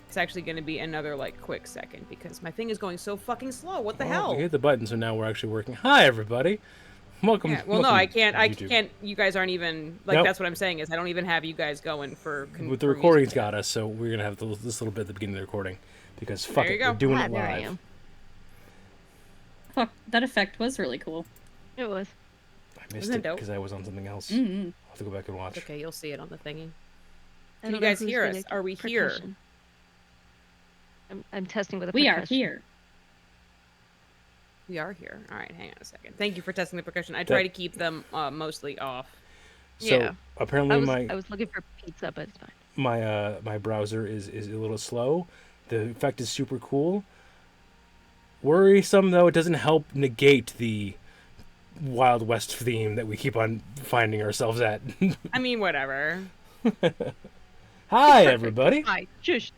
it's actually going to be another like quick second because my thing is going so fucking slow. What the hell? We hit the button, so now we're actually working. Hi, everybody. Welcome. Yeah. Well, welcome no, I can't. I YouTube. can't. You guys aren't even like. Nope. That's what I'm saying is I don't even have you guys going for. With the recording's got us, so we're gonna have this little bit at the beginning of the recording because fuck There you it, go. we're doing it There I live. am. Fuck, that effect was really cool. It was. I missed Isn't it it dope? because I was on something else. Mm-hmm. I'll have to go back and watch. Okay, you'll see it on the thingy. I Can you don't know guys who's hear gonna us? Are we here? percussion. I'm testing with a We are percussion. here. We are here. All right, hang on a second. Thank you for testing the percussion. I try That- to keep them mostly off. So Yeah. apparently I was looking for pizza, but it's fine. my browser is a little slow. The effect is super cool. Worrisome though, it doesn't help negate the Wild West theme that we keep on finding ourselves at. I mean, whatever. Hi, everybody. Hi. Shush.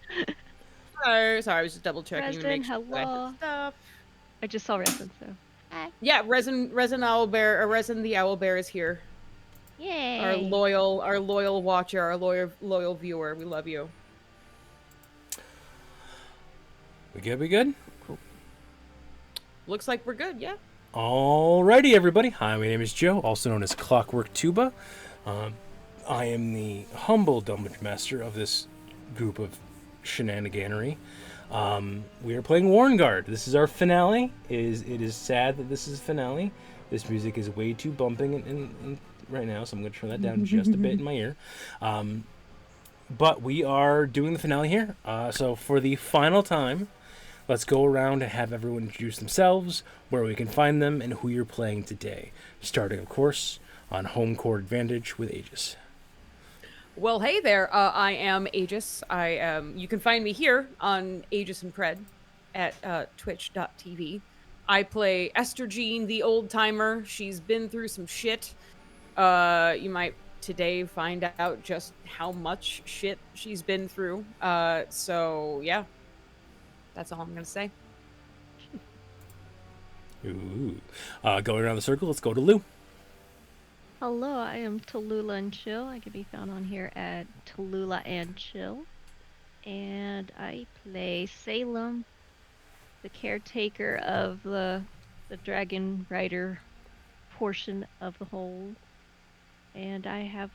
Sorry, I was just double checking to make Resin, sure that I had hello. stuff. I just saw resin, so. Hi. Yeah, Resin the Owl Bear is here. Yay. Our loyal watcher, our loyal viewer. We love you. We good? We good? Looks like we're good, yeah. Alrighty, everybody. Hi, my name is Joe, also known as Clockwork Tuba. I am the humble dungeon master of this group of shenaniganery. We are playing Warrenguard. This is our finale. It is sad that this is finale. This music is way too bumping in right now, so I'm going to turn that down just a bit in my ear. But we are doing the finale here. So for the final time, let's go around and have everyone introduce themselves, where we can find them, and who you're playing today. Starting, of course, on home court advantage with Aegis. Well, hey there. I am Aegis. You can find me here on Aegis and Pred at twitch.tv. I play Esther Jean, the old timer. She's been through some shit. You might today find out just how much shit she's been through. So yeah, that's all I'm gonna say. Ooh. Going around the circle, let's go to Lou. Hello, I am Tallulah and Chill. I can be found on here at Tallulah and Chill. And I play Salem, the caretaker of the Dragon Rider portion of the hold. And I have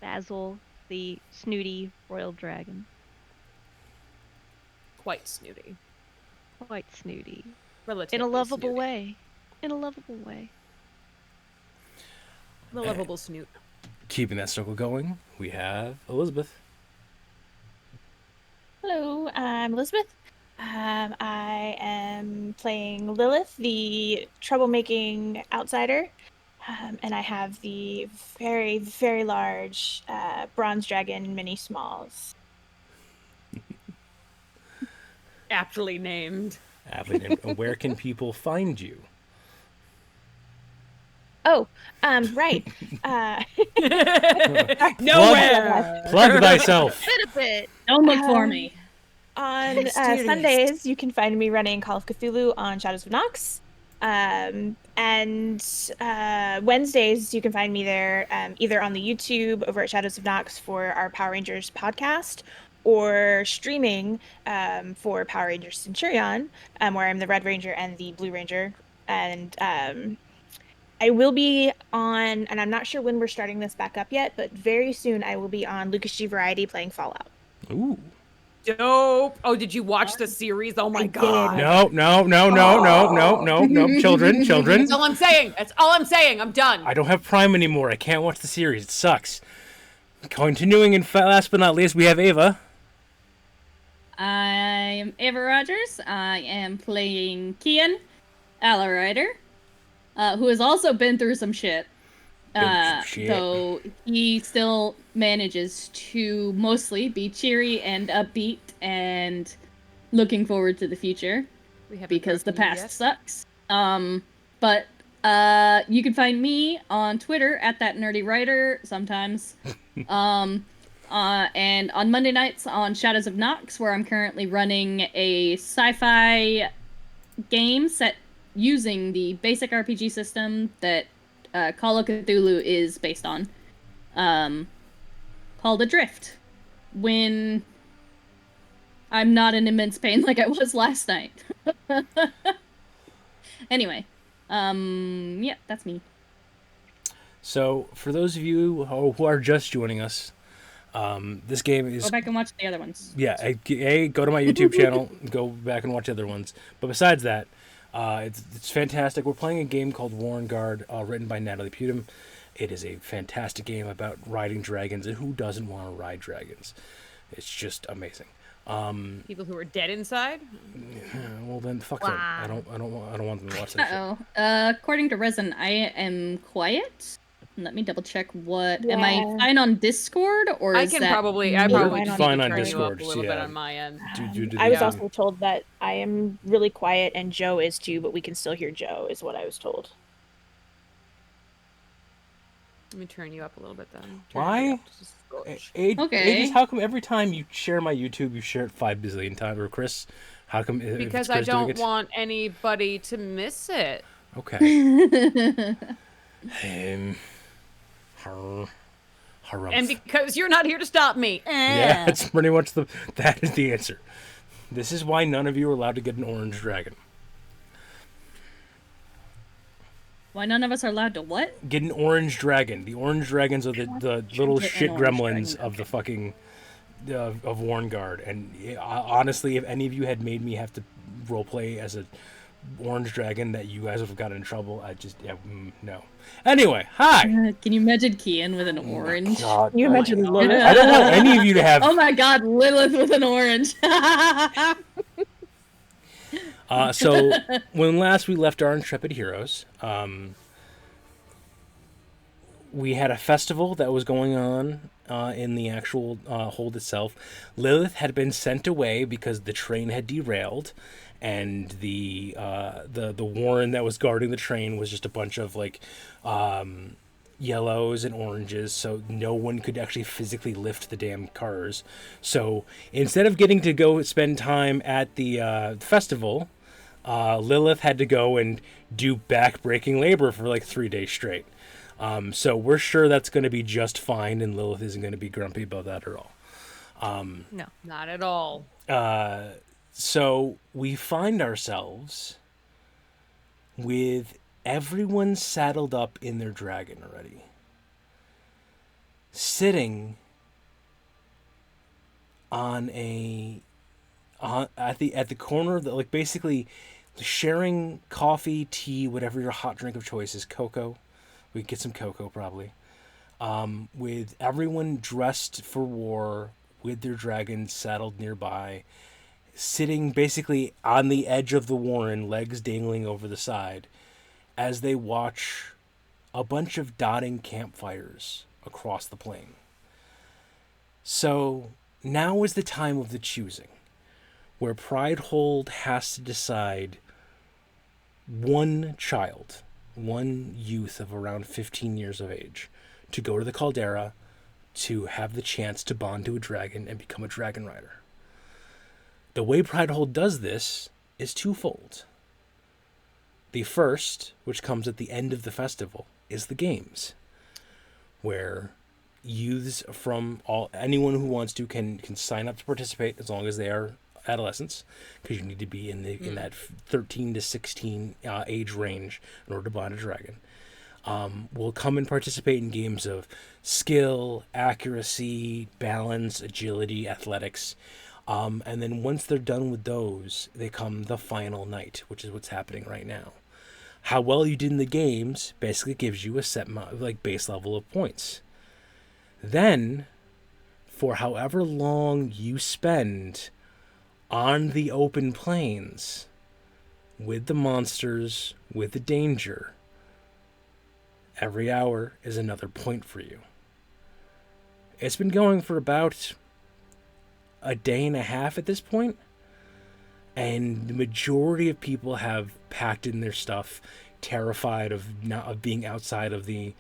Basil, the snooty royal dragon. Quite snooty. Quite snooty. Relatively In a lovable snooty. way. In a lovable way. The lovable snoot. Keeping that circle going, we have Elizabeth. Hello, I'm Elizabeth. I am playing Lilith, the troublemaking outsider, and I have the very, very large bronze dragon mini smalls. Aptly named. Aptly named. Where can people find you? Oh, right. Nowhere. Plug thyself. Bit a bit. Don't look for me. On Mysterious. Sundays, you can find me running Call of Cthulhu on Shadows of Nox. And Wednesdays, you can find me there either on the YouTube over at Shadows of Nox for our Power Rangers podcast, or streaming for Power Rangers Centurion, where I'm the Red Ranger and the Blue Ranger. And I will be on, and I'm not sure when we're starting this back up yet, but very soon I will be on Lucas G Variety playing Fallout. Ooh. Dope. Oh, did you watch the series? Oh my I god. did. No. Children. That's all I'm saying. That's all I'm saying. I'm done. I don't have Prime anymore. I can't watch the series. It sucks. Continuing, and last but not least, we have Ava. I am Ava Rogers. I am playing Kian, Ala Rider, who has also been through some shit. Though he still manages to mostly be cheery and upbeat and looking forward to the future because the past sucks. But you can find me on Twitter at that nerdy writer sometimes. And on Monday nights on Shadows of Nox, where I'm currently running a sci-fi game set using the basic RPG system that Call of Cthulhu is based on, called Adrift. When I'm not in immense pain like I was last night. Anyway, yeah, that's me. So, for those of you who are just joining us, this game is Go back and watch the other ones. yeah. Go to my YouTube channel, go back and watch other ones. But besides that, it's fantastic. We're playing a game called Warrenguard, written by Natalie Putum. It is a fantastic game about riding dragons, and who doesn't want to ride dragons? It's just amazing. People who are dead inside. Well then, fuck them. Wow. I don't want them to watch that shit. Uh-oh. According to Resin, I am quiet. Let me double check what. Am I Yeah. fine on Discord or I is can that probably You're just need fine to on turn you Discord, up a little bit yeah. on my end. I was Yeah. also told that I am really quiet and Joe is too, but we can still hear Joe, is what I was told. Let me turn you up a little bit then. Turn Why? you up just a skosh. Okay. Aegis, how come every time you share my YouTube, you share it 5 bazillion times? Or Chris, how come? If it's Because I Chris doing don't it? want anybody to miss it. Okay. Harum. And because you're not here to stop me. Yeah, that's pretty much that is the answer. This is why none of you are allowed to get an orange dragon. Why none of us are allowed to what? Get an orange dragon. The orange dragons are the little get an shit orange gremlins dragon, of the fucking of Warrenguard. And honestly, if any of you had made me have to roleplay as a orange dragon, that you guys would have gotten in trouble. No. Anyway, hi. Can you imagine Kian with an orange? God, You mentioned Lilith. I don't want any of you to have. Oh my god, Lilith with an orange. So when last we left our intrepid heroes, we had a festival that was going on in the actual hold itself. Lilith had been sent away because the train had derailed, and the warren that was guarding the train was just a bunch of like yellows and oranges, so no one could actually physically lift the damn cars. So instead of getting to go spend time at the festival, Lilith had to go and do back-breaking labor for like 3 days straight. So we're sure that's going to be just fine, and Lilith isn't going to be grumpy about that at all. No, not at all. So we find ourselves with everyone saddled up in their dragon already, sitting on at the corner of the, like, basically sharing coffee, tea, whatever your hot drink of choice is. Cocoa, we could get some cocoa probably, with everyone dressed for war with their dragons saddled nearby, sitting basically on the edge of the warren, legs dangling over the side, as they watch a bunch of dotting campfires across the plain. So now is the time of the choosing, where Pridehold has to decide one child, one youth of around 15 years of age, to go to the caldera to have the chance to bond to a dragon and become a dragon rider. The way Pridehold does this is twofold. The first, which comes at the end of the festival, is the games, where youths from anyone who wants to can sign up to participate as long as they are adolescents, because you need to be in that 13 to 16 age range in order to bond a dragon. Will come and participate in games of skill, accuracy, balance, agility, athletics. And then once they're done with those, they come the final night, which is what's happening right now. How well you did in the games basically gives you a set base level of points. Then, for however long you spend on the open plains, with the monsters, with the danger, every hour is another point for you. It's been going for about a day and a half at this point, and the majority of people have packed in their stuff, terrified of being outside of the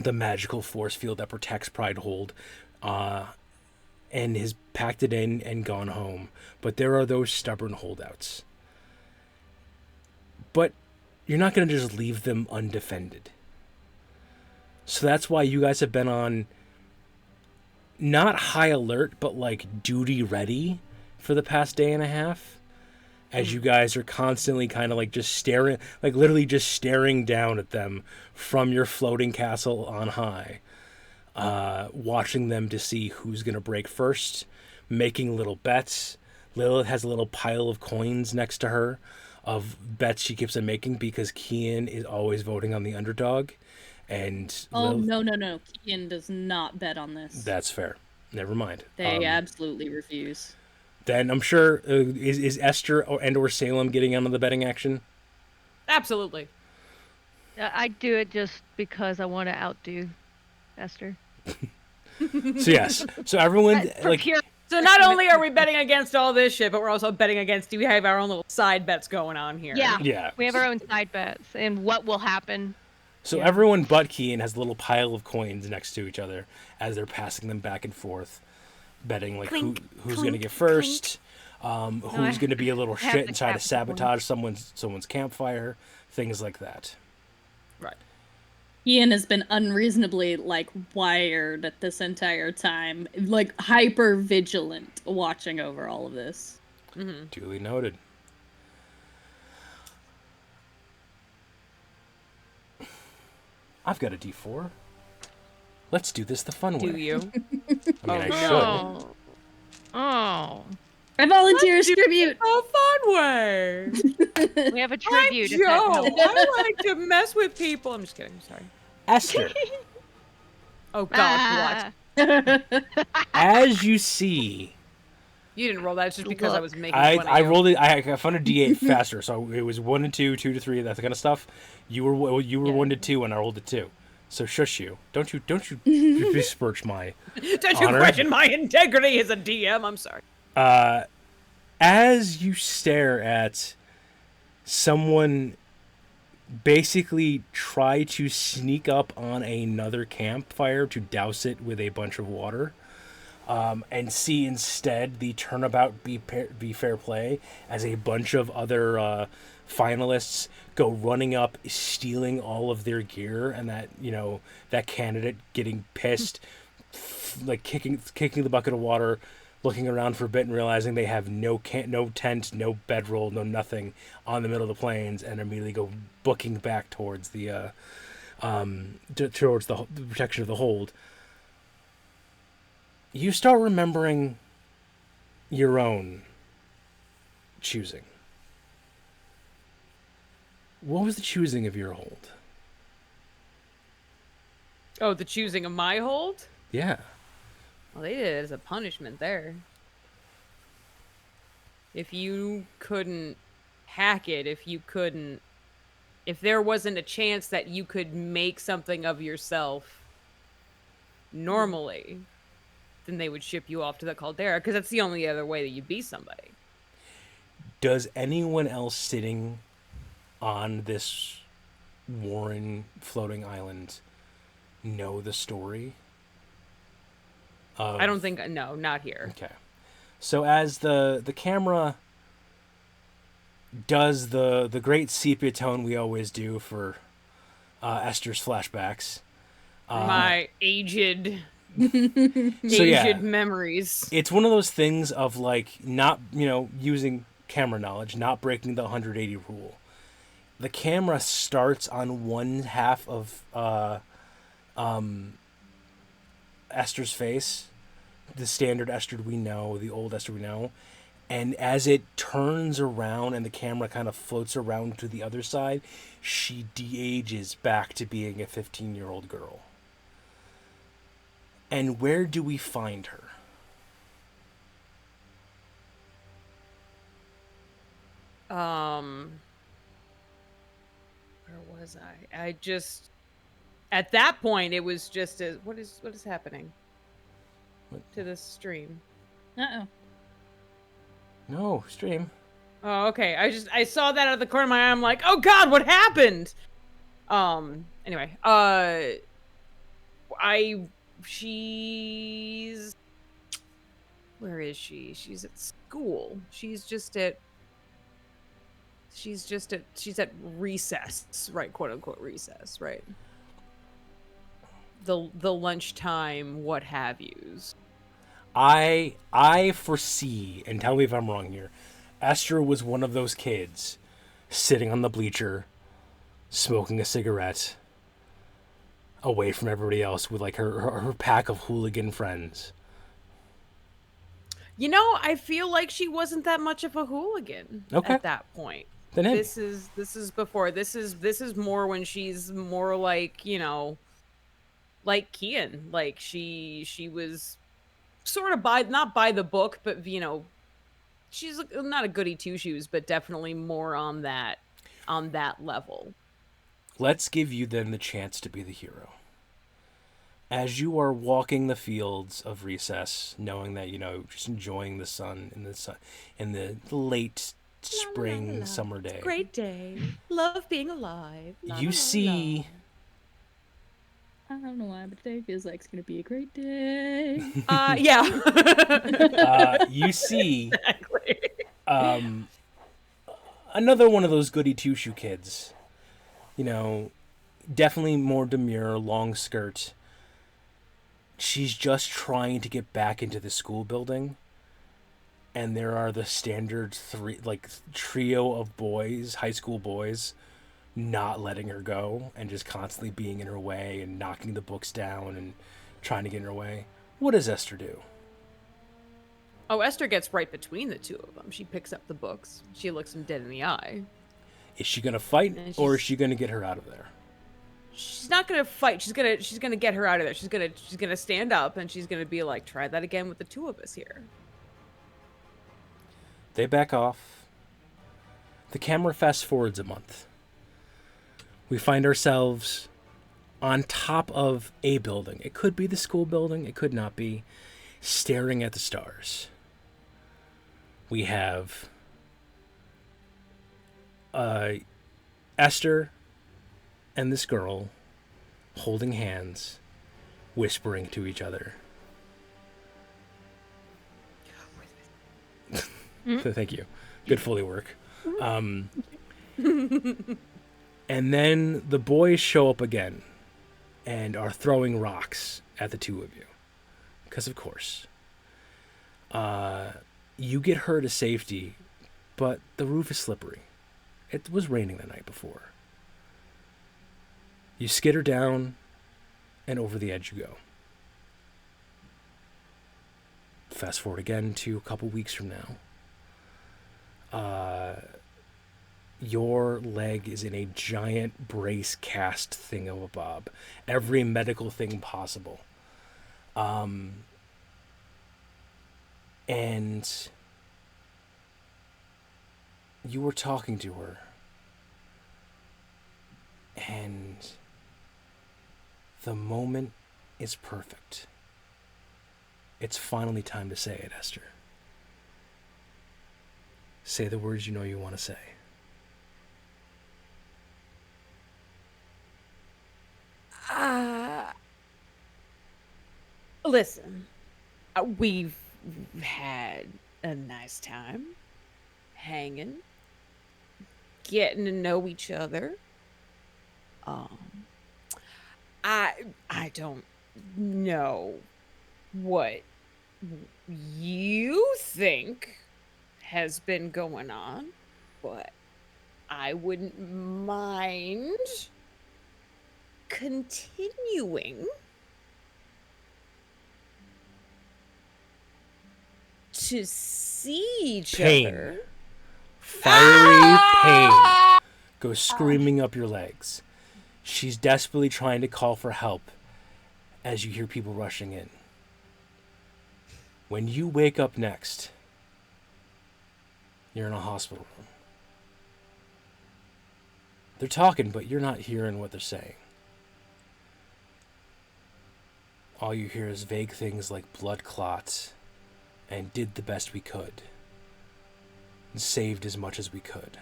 magical force field that protects Pridehold, and has packed it in and gone home. But there are those stubborn holdouts. But you're not going to just leave them undefended. So that's why you guys have been on not high alert, but like duty ready for the past day and a half. As you guys are constantly kind of like just staring, like literally just staring down at them from your floating castle on high, watching them to see who's going to break first, making little bets. Lilith has a little pile of coins next to her of bets she keeps on making because Kian is always voting on the underdog. And no. Kian does not bet on this. That's fair. Never mind. They absolutely refuse. Then I'm sure is Esther or Salem getting on the betting action? Absolutely. I do it just because I want to outdo Esther. So yes. So everyone like So not only are we betting against all this shit, but we're also betting against. Do we have our own little side bets going on here? Yeah. We have our own side bets and what will happen. So everyone but Kian has a little pile of coins next to each other as they're passing them back and forth, betting like who's going to get first, who's going to be a little shit and try to sabotage someone's campfire, things like that. Right. Ian has been unreasonably like wired at this entire time, like hyper vigilant, watching over all of this. Mm-hmm. Duly noted. I've got a D4. Let's do this the fun way. Do you? I mean, I should. Oh. I volunteer as tribute. Oh, fun way. We have a I'm tribute. Joe. I like to mess with people. I'm just kidding. I'm sorry. Esther, Oh God, what? as you see, You didn't roll that. It's just because I was making fun of I you. rolled it. I found a D8 faster, so it was 1 to 2, 2 to 3, that kind of stuff. You were 1 to 2, and I rolled a 2. So shush you. Don't you besmirch my Don't you honor. question my integrity as a DM? I'm sorry. As you stare at someone basically try to sneak up on another campfire to douse it with a bunch of water, and see instead the turnabout be fair play as a bunch of other finalists go running up, stealing all of their gear, and that candidate getting pissed, like kicking the bucket of water, looking around for a bit and realizing they have no tent, no bedroll, no nothing on the middle of the plains, and immediately go booking back towards the protection of the hold. You start remembering your own choosing. What was the choosing of your hold? Oh, the choosing of my hold? Yeah. Well, they did it as a punishment there. If you couldn't hack it, if there wasn't a chance that you could make something of yourself normally, then they would ship you off to the caldera, because that's the only other way that you be somebody. Does anyone else sitting on this Warren floating island know the story? I don't think, no, not here. Okay. So as the camera does the great sepia tone we always do for Esther's flashbacks. My aged memories. It's one of those things of like not, using camera knowledge, not breaking the 180 rule. The camera starts on one half of Esther's face, the standard Esther we know, the old Esther we know, and as it turns around and the camera kind of floats around to the other side, she de-ages back to being a 15-year-old girl. And where do we find her? Where was I? I just, at that point, it was just as, what is happening to this stream? Uh-oh. No, stream. Oh, okay. I saw that out of the corner of my eye. I'm like, oh God, what happened? Anyway, she's, where is she? She's at school. She's at recess, right? Quote unquote recess, right? The lunchtime, what have yous. I foresee, and tell me if I'm wrong here, Esther was one of those kids sitting on the bleacher, smoking a cigarette, away from everybody else with like her pack of hooligan friends. You know, I feel like she wasn't that much of a hooligan Okay. at that point. Then hey, This is before. This is more when she's more like, you know, like Kian. Like she was sort of not by the book, but you know, she's not a goody two shoes, but definitely more on that level. let's give you then the chance to be the hero. As you are walking the fields of Recess, knowing that, you know, just enjoying the sun in the late spring summer day. Great day. Love being alive. You see I don't know why, but today feels like it's gonna be a great day. Yeah. you see Exactly. another one of those goody two shoe kids. You know, definitely more demure, long skirt. She's just trying to get back into the school building, and there are the standard trio of boys, high school boys, not letting her go and just constantly being in her way and knocking the books down and trying to get in her way. What does Esther do? Oh, Esther gets right between the two of them. She picks up the books. She looks him dead in the eye. Is she gonna fight, And or is she's- she gonna get her out of there? She's not gonna fight. She's gonna get her out of there. She's gonna stand up and she's gonna be like, try that again with the two of us here. They back off. The camera fast forwards a month. We find ourselves on top of a building. It could be the school building, it could not be. Staring at the stars. We have Esther and this girl holding hands, whispering to each other. Thank you. Good Foley work. And then the boys show up again and are throwing rocks at the two of you. Because, of course. You get her to safety, but the roof is slippery. It was raining the night before. You skid her down, and over the edge you go. Fast forward again to a couple weeks from now. Your leg is in a giant brace cast thingamabob. Every medical thing possible. And you were talking to her. And the moment is perfect. It's finally time to say it, Esther. Say the words you know you want to say. Listen, we've had a nice time hanging, getting to know each other. I don't know what you think has been going on, but I wouldn't mind continuing to see each other. Fiery pain goes screaming up your legs. She's desperately trying to call for help as you hear people rushing in. When you wake up next, you're in a hospital room. They're talking, but you're not hearing what they're saying. All you hear is vague things like blood clots and did the best we could and saved as much as we could.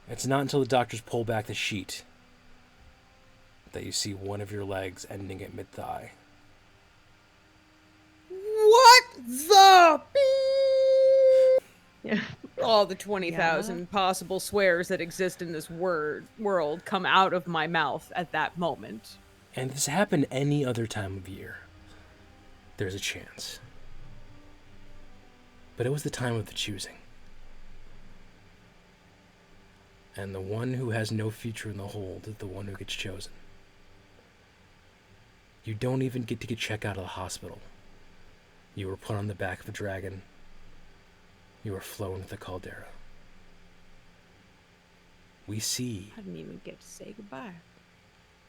It's not until the doctors pull back the sheet that you see one of your legs ending at mid-thigh. What the Yeah. all the 20,000 possible swears that exist in this world come out of my mouth at that moment. And this happened any other time of year, there's a chance. But it was the time of the choosing. And the one who has no future in the hold is the one who gets chosen. You don't even get to get checked out of the hospital. You were put on the back of a dragon. You were flown to the caldera. We see I didn't even get to say goodbye.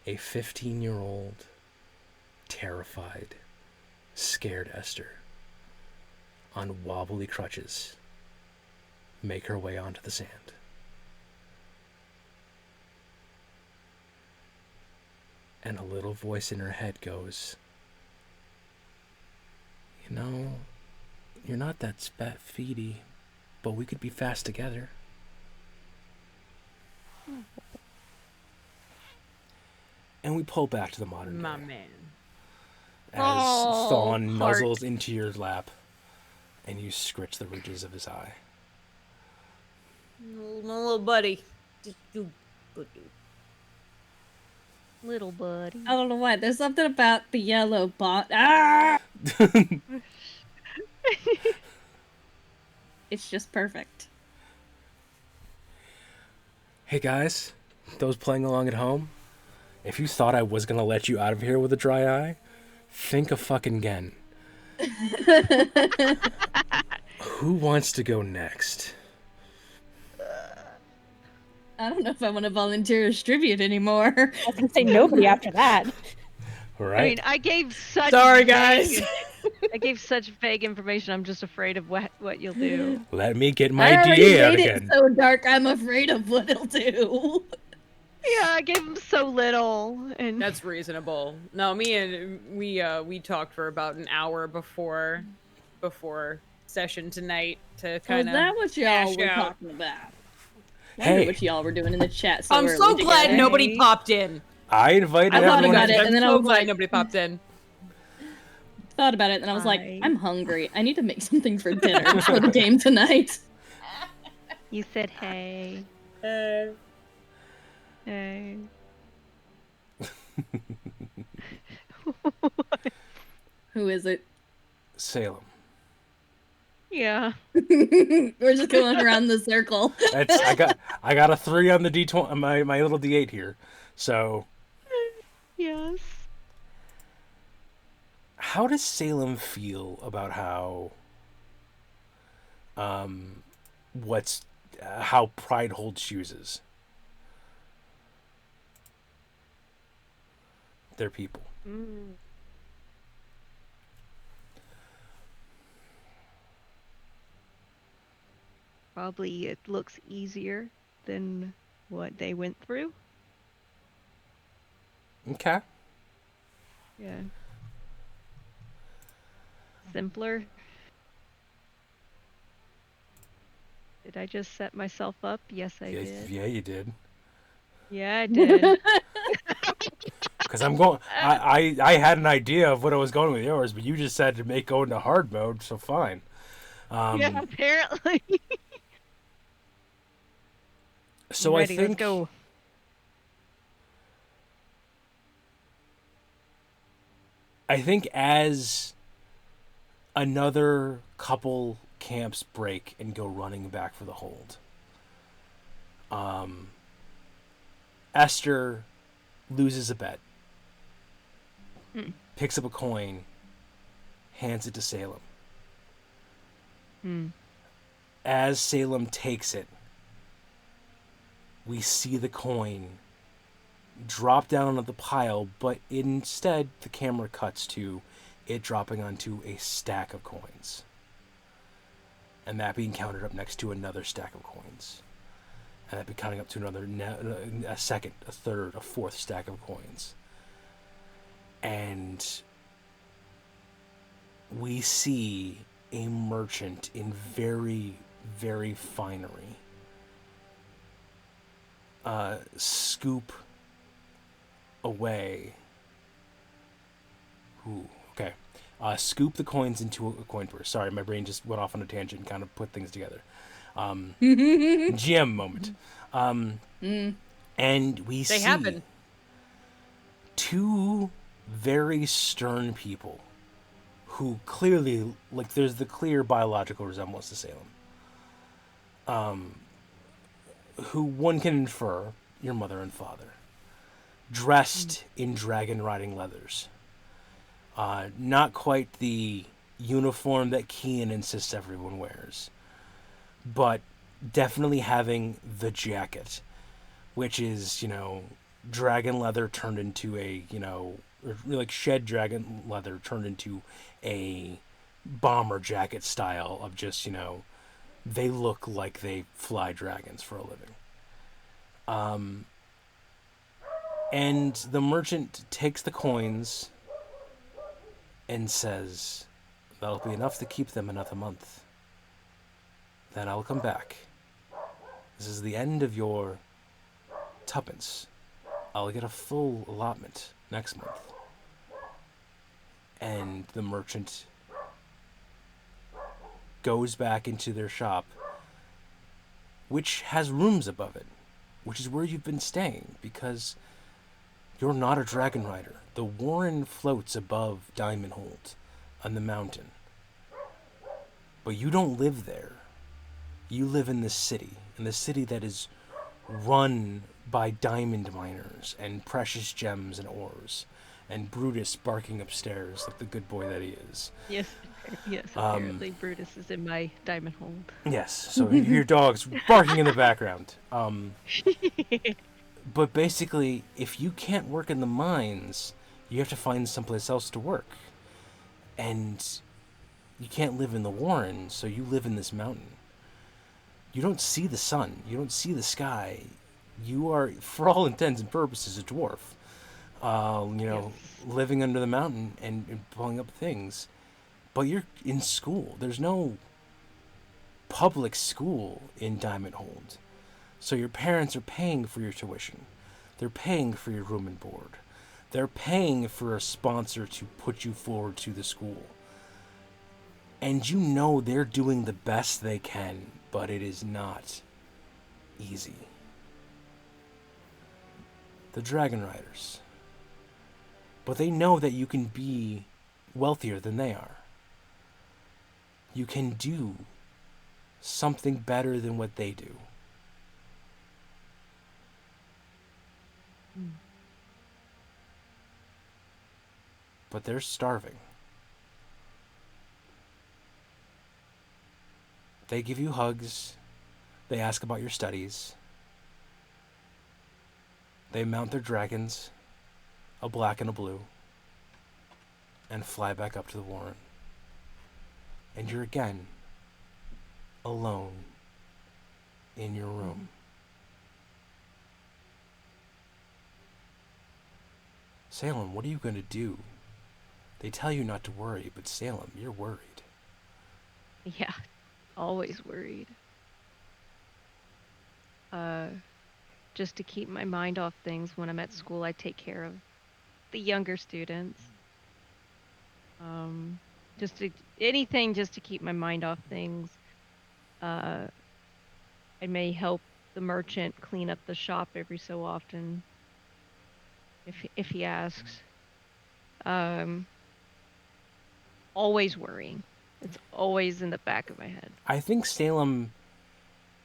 a 15-year-old, terrified, scared Esther on wobbly crutches make her way onto the sand. And a little voice in her head goes, "You know, you're not that feety, but we could be fast together." And we pull back to the modern My day man. as Oh, Thawne heart. nuzzles into your lap and you scritch the ridges of his eye. My little buddy. Just do good. Little buddy. I don't know why. There's something about the yellow bot. Ah! It's just perfect. Hey guys, those playing along at home, if you thought I was gonna let you out of here with a dry eye, think a fucking again. Who wants to go next? I don't know if I want to volunteer as tribute anymore. I was gonna say nobody after that. All I right. mean, I gave such. Sorry, vague- guys. I gave such vague information. I'm just afraid of what you'll do. Let me get I my already DA out made again. it so dark. I'm afraid of what it'll do. Yeah, I gave him so little, and That's reasonable. No, me and we talked for about an hour before session tonight to Oh, kind is of. that what y'all hash were out. talking about? Wonder Hey. what y'all were doing in the chat. So I'm early so glad together. nobody popped in. I invited I thought everyone. about it, I'm and then I so was glad like- nobody popped in. Thought about it, and I was like, Hi. I'm hungry. I need to make something for dinner before the game tonight. you said, "Hey, Uh, hey." Who is it? Salem. Yeah. We're just going around the circle. That's I got a 3 on the D20 my little D8 here. So Yes. how does Salem feel about how how Pride holds chooses their people? Probably it looks easier than what they went through. Okay. Yeah. Simpler. Did I just set myself up? Yes, I Yeah, did. yeah, you did. Yeah, I did. Because I had an idea of what I was going with yours, but you just said to go into hard mode, so fine. Yeah, apparently. So Ready, I think let's go. as another couple camps break and go running back for the hold, Esther loses a bet, picks up a coin, hands it to Salem. As Salem takes it, we see the coin drop down onto the pile, but instead the camera cuts to it dropping onto a stack of coins. And that being counted up next to another stack of coins. And that be counting up to another, a second, a third, a fourth stack of coins. And we see a merchant in very, very finery scoop away. Ooh, okay. Scoop the coins into a coin purse. Sorry, my brain just went off on a tangent and kind of put things together. GM moment. And we see They happen. two very stern people who clearly, like, there's the clear biological resemblance to Salem. Who one can infer your mother and father, dressed in dragon riding leathers. Not quite the uniform that Kian insists everyone wears, but definitely having the jacket, which is, dragon leather turned into a, or like shed dragon leather turned into a bomber jacket style of just, they look like they fly dragons for a living. And the merchant takes the coins and says, that'll be enough to keep them another month. Then I'll come back. This is the end of your tuppence. I'll get a full allotment next month. And the merchant goes back into their shop, which has rooms above it, which is where you've been staying, because you're not a dragon rider. The Warren floats above Diamondhold on the mountain. But you don't live there. You live in the city that is run by diamond miners and precious gems and ores, and Brutus barking upstairs like the good boy that he is. Yes, apparently Brutus is in my diamond hold. Yes, so you hear dogs barking in the background. But basically, if you can't work in the mines, you have to find someplace else to work. And you can't live in the Warren, so you live in this mountain. You don't see the sun. You don't see the sky. You are, for all intents and purposes, a dwarf. Living under the mountain and pulling up things. But you're in school. There's no public school in Diamondhold. So your parents are paying for your tuition. They're paying for your room and board. They're paying for a sponsor to put you forward to the school. And you know they're doing the best they can, but it is not easy. The Dragon Riders. But they know that you can be wealthier than they are. You can do something better than what they do. But they're starving. They give you hugs. They ask about your studies. They mount their dragons, a black and a blue, and fly back up to the Warren. And you're again alone in your room. Salem, what are you going to do? They tell you not to worry, but Salem, you're worried. Yeah, always worried. Just to keep my mind off things when I'm at school, I take care of the younger students. Anything just to keep my mind off things. I may help the merchant clean up the shop every so often, if he asks. Always worrying. It's always in the back of my head. I think Salem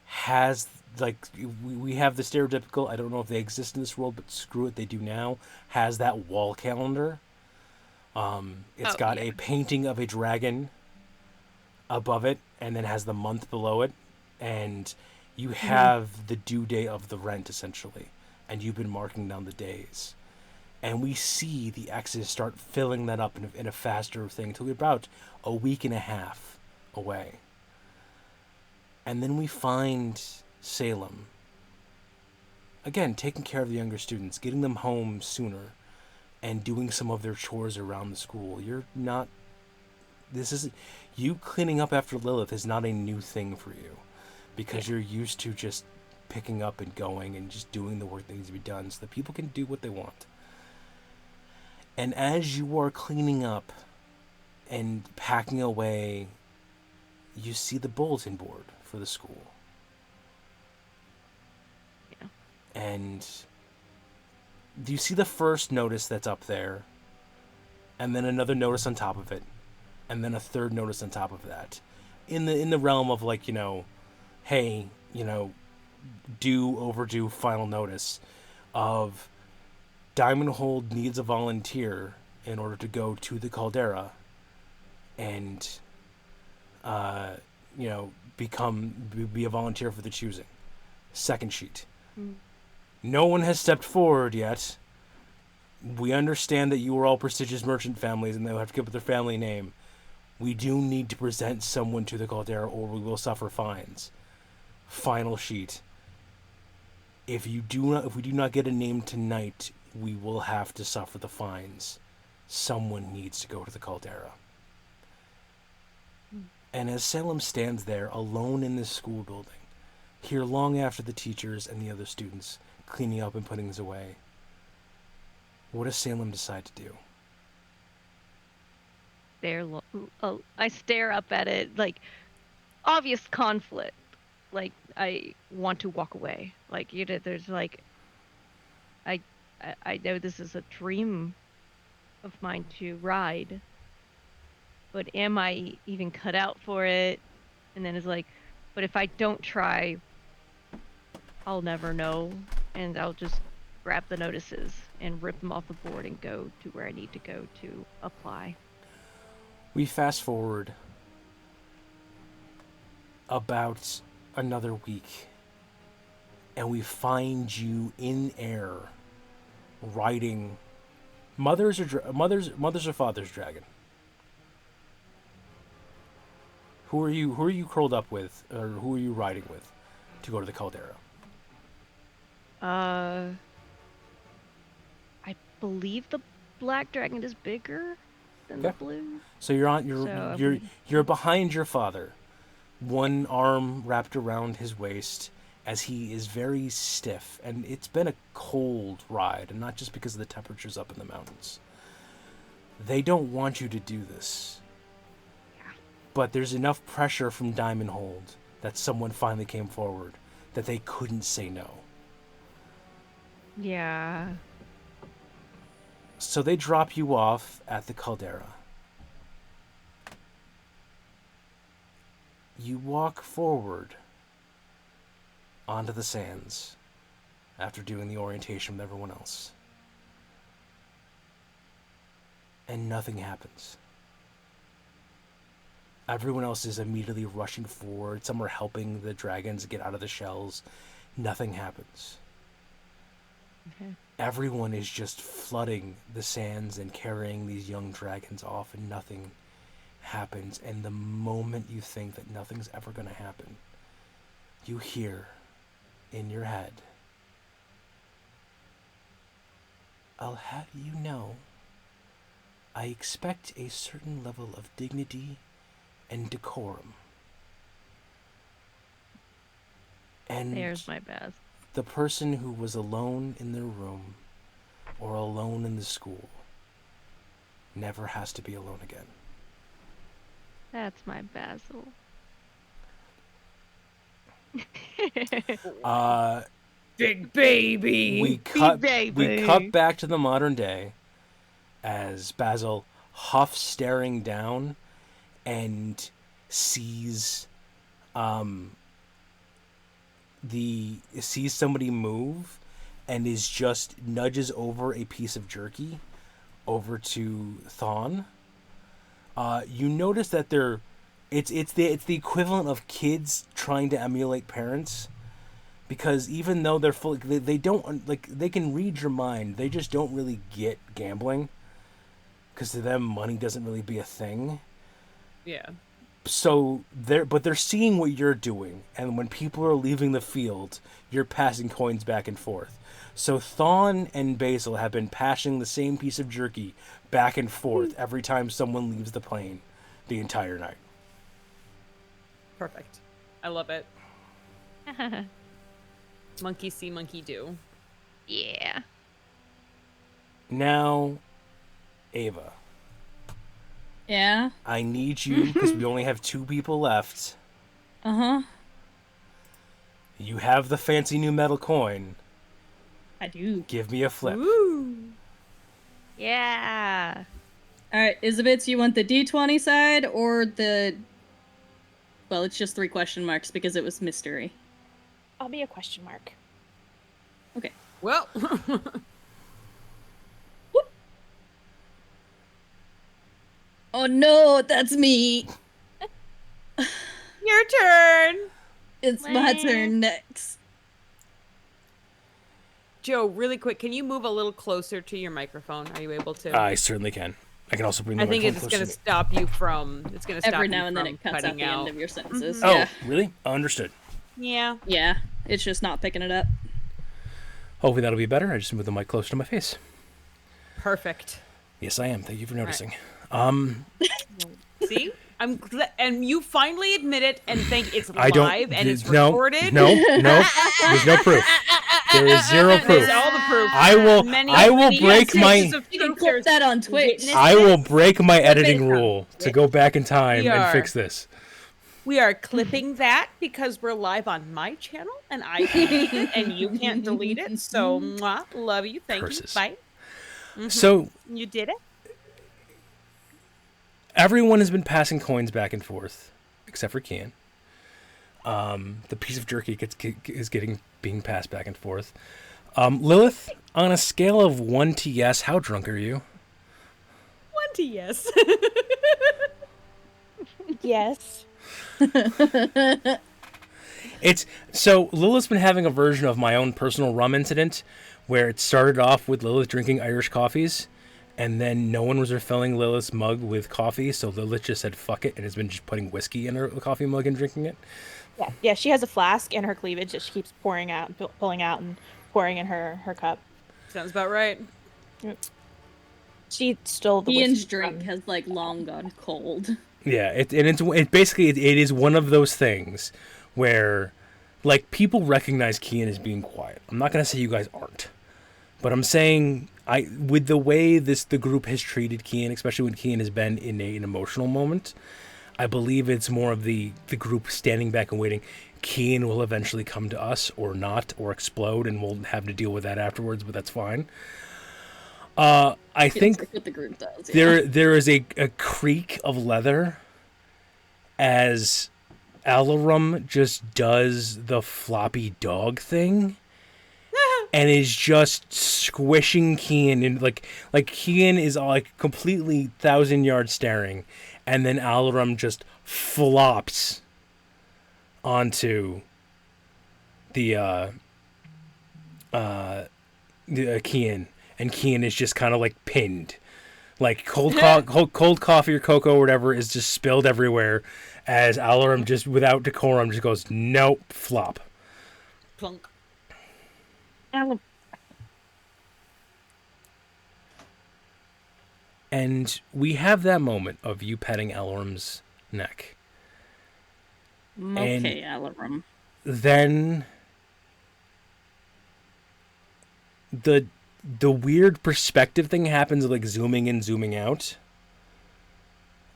has, like, we have the stereotypical, I don't know if they exist in this world, but screw it, they do now, has that wall calendar. It's got a painting of a dragon above it, and then has the month below it, and you have the due date of the rent, essentially, and you've been marking down the days. And we see the X's start filling that up in a faster thing until we're about a week and a half away. And then we find Salem, again, taking care of the younger students, getting them home sooner, and doing some of their chores around the school. You cleaning up after Lilith is not a new thing for you, because you're used to just picking up and going and just doing the work that needs to be done so that people can do what they want. And as you are cleaning up and packing away, you see the bulletin board for the school. Yeah. And you see the first notice that's up there, and then another notice on top of it, and then a third notice on top of that, in the realm of like, hey, due, overdue, final notice of Diamondhold needs a volunteer in order to go to the caldera and be a volunteer for the choosing. Second sheet. No one has stepped forward yet. We understand that you are all prestigious merchant families and they'll have to give up their family name. We do need to present someone to the caldera or we will suffer fines. Final sheet. If we do not get a name tonight, we will have to suffer the fines. Someone needs to go to the caldera. And as Salem stands there alone in this school building, here long after the teachers and the other students cleaning up and putting things away, what does Salem decide to do? I stare up at it, like, obvious conflict. Like, I want to walk away. Like, there's like, I know this is a dream of mine to ride, but am I even cut out for it? And then it's like, but if I don't try, I'll never know, and I'll just grab the notices and rip them off the board and go to where I need to go to apply. We fast forward about another week, and we find you in air riding mother's or father's dragon. Who are you curled up with, or who are you riding with to go to the caldera? I believe the black dragon is bigger than the blue. So you're behind your father, one arm wrapped around his waist, as he is very stiff, and it's been a cold ride, and not just because of the temperatures up in the mountains. They don't want you to do this. Yeah. But there's enough pressure from Diamondhold that someone finally came forward that they couldn't say no. Yeah. So they drop you off at the caldera. You walk forward onto the sands after doing the orientation with everyone else. And nothing happens. Everyone else is immediately rushing forward. Some are helping the dragons get out of the shells. Nothing happens. Okay. Everyone is just flooding the sands and carrying these young dragons off, and nothing happens. And the moment you think that nothing's ever going to happen, you hear in your head, "I'll have you know, I expect a certain level of dignity and decorum." And There's my best. the person who was alone in their room or alone in the school never has to be alone again. That's my Basil. Big baby. We cut baby. back to the modern day as Basil huffs staring down and sees sees somebody move and is just nudges over a piece of jerky over to Thawne. You notice that it's the equivalent of kids trying to emulate parents, because even though they're full, they don't, like, they can read your mind, they just don't really get gambling, because to them money doesn't really be a thing. Yeah. So they're seeing what you're doing, and when people are leaving the field, you're passing coins back and forth. So Thawne and Basil have been passing the same piece of jerky back and forth every time someone leaves the plane the entire night. Perfect. I love it. Monkey see, monkey do. Yeah. Now, Ava, Yeah. I need you, because we only have 2 people left. Uh-huh. You have the fancy new metal coin. I do. Give me a flip. Ooh. Yeah. All right, Isabits, you want the D20 side or the... Well, it's just 3 question marks because it was mystery. I'll be a question mark. Okay. Well, Oh no, that's me. your turn. It's my Meh. turn next. Joe, really quick, can you move a little closer to your microphone? Are you able to? I certainly can. I can also bring the I think microphone it's going to closer. stop you from. It's going to stop Every you now and then from it cuts out cutting the end of your sentences. Oh, Yeah. really? Understood. Yeah. Yeah, it's just not picking it up. Hopefully that'll be better. I just moved the mic closer to my face. Perfect. Yes, I am. Thank you for noticing. See, and you finally admit it, and think it's I don't. live and it's no, recorded. no. There's no proof. There is zero proof. There's all the proof. I will. Many, I will many break my. instances of You can proof. clip There's that on Twitch. witness- I will break my editing from rule to go back in time We and are. fix this. We are clipping that because we're live on my channel, and I can delete it, and you can't delete it. So, mwah, love you. Thank Curses. you. Bye. So You did it. everyone has been passing coins back and forth, except for Kian. The piece of jerky is being passed back and forth. Lilith, on a scale of 1 to yes, how drunk are you? 1 to yes. Yes. It's so Lilith's been having a version of my own personal rum incident, where it started off with Lilith drinking Irish coffees, and then no one was refilling Lilith's mug with coffee, so Lilith just said fuck it and has been just putting whiskey in her coffee mug and drinking it. Yeah. She has a flask in her cleavage that she keeps pouring out, pulling out, and pouring in her cup. Sounds about right. She stole the Ian's whiskey drink from- has like long gone cold. Yeah, it is one of those things where, like, people recognize Kian as being quiet. I'm not gonna say you guys aren't, but I'm saying with the way the group has treated Kian, especially when Kian has been in an emotional moment, I believe it's more of the group standing back and waiting. Kian will eventually come to us or not, or explode, and we'll have to deal with that afterwards. But that's fine. I think It's what the group does. Yeah. there is a creak of leather as Alarum just does the floppy dog thing and is just squishing Kian, and like Kian is like completely 1,000-yard staring, and then Alarum just flops onto the Kian. And Kian is just kind of like pinned, like cold coffee or cocoa or whatever is just spilled everywhere, as Alarum just without decorum just goes nope, flop. Plunk. And we have that moment of you petting Alarum's neck. Okay, Alarum. Then the weird perspective thing happens, like zooming in, zooming out,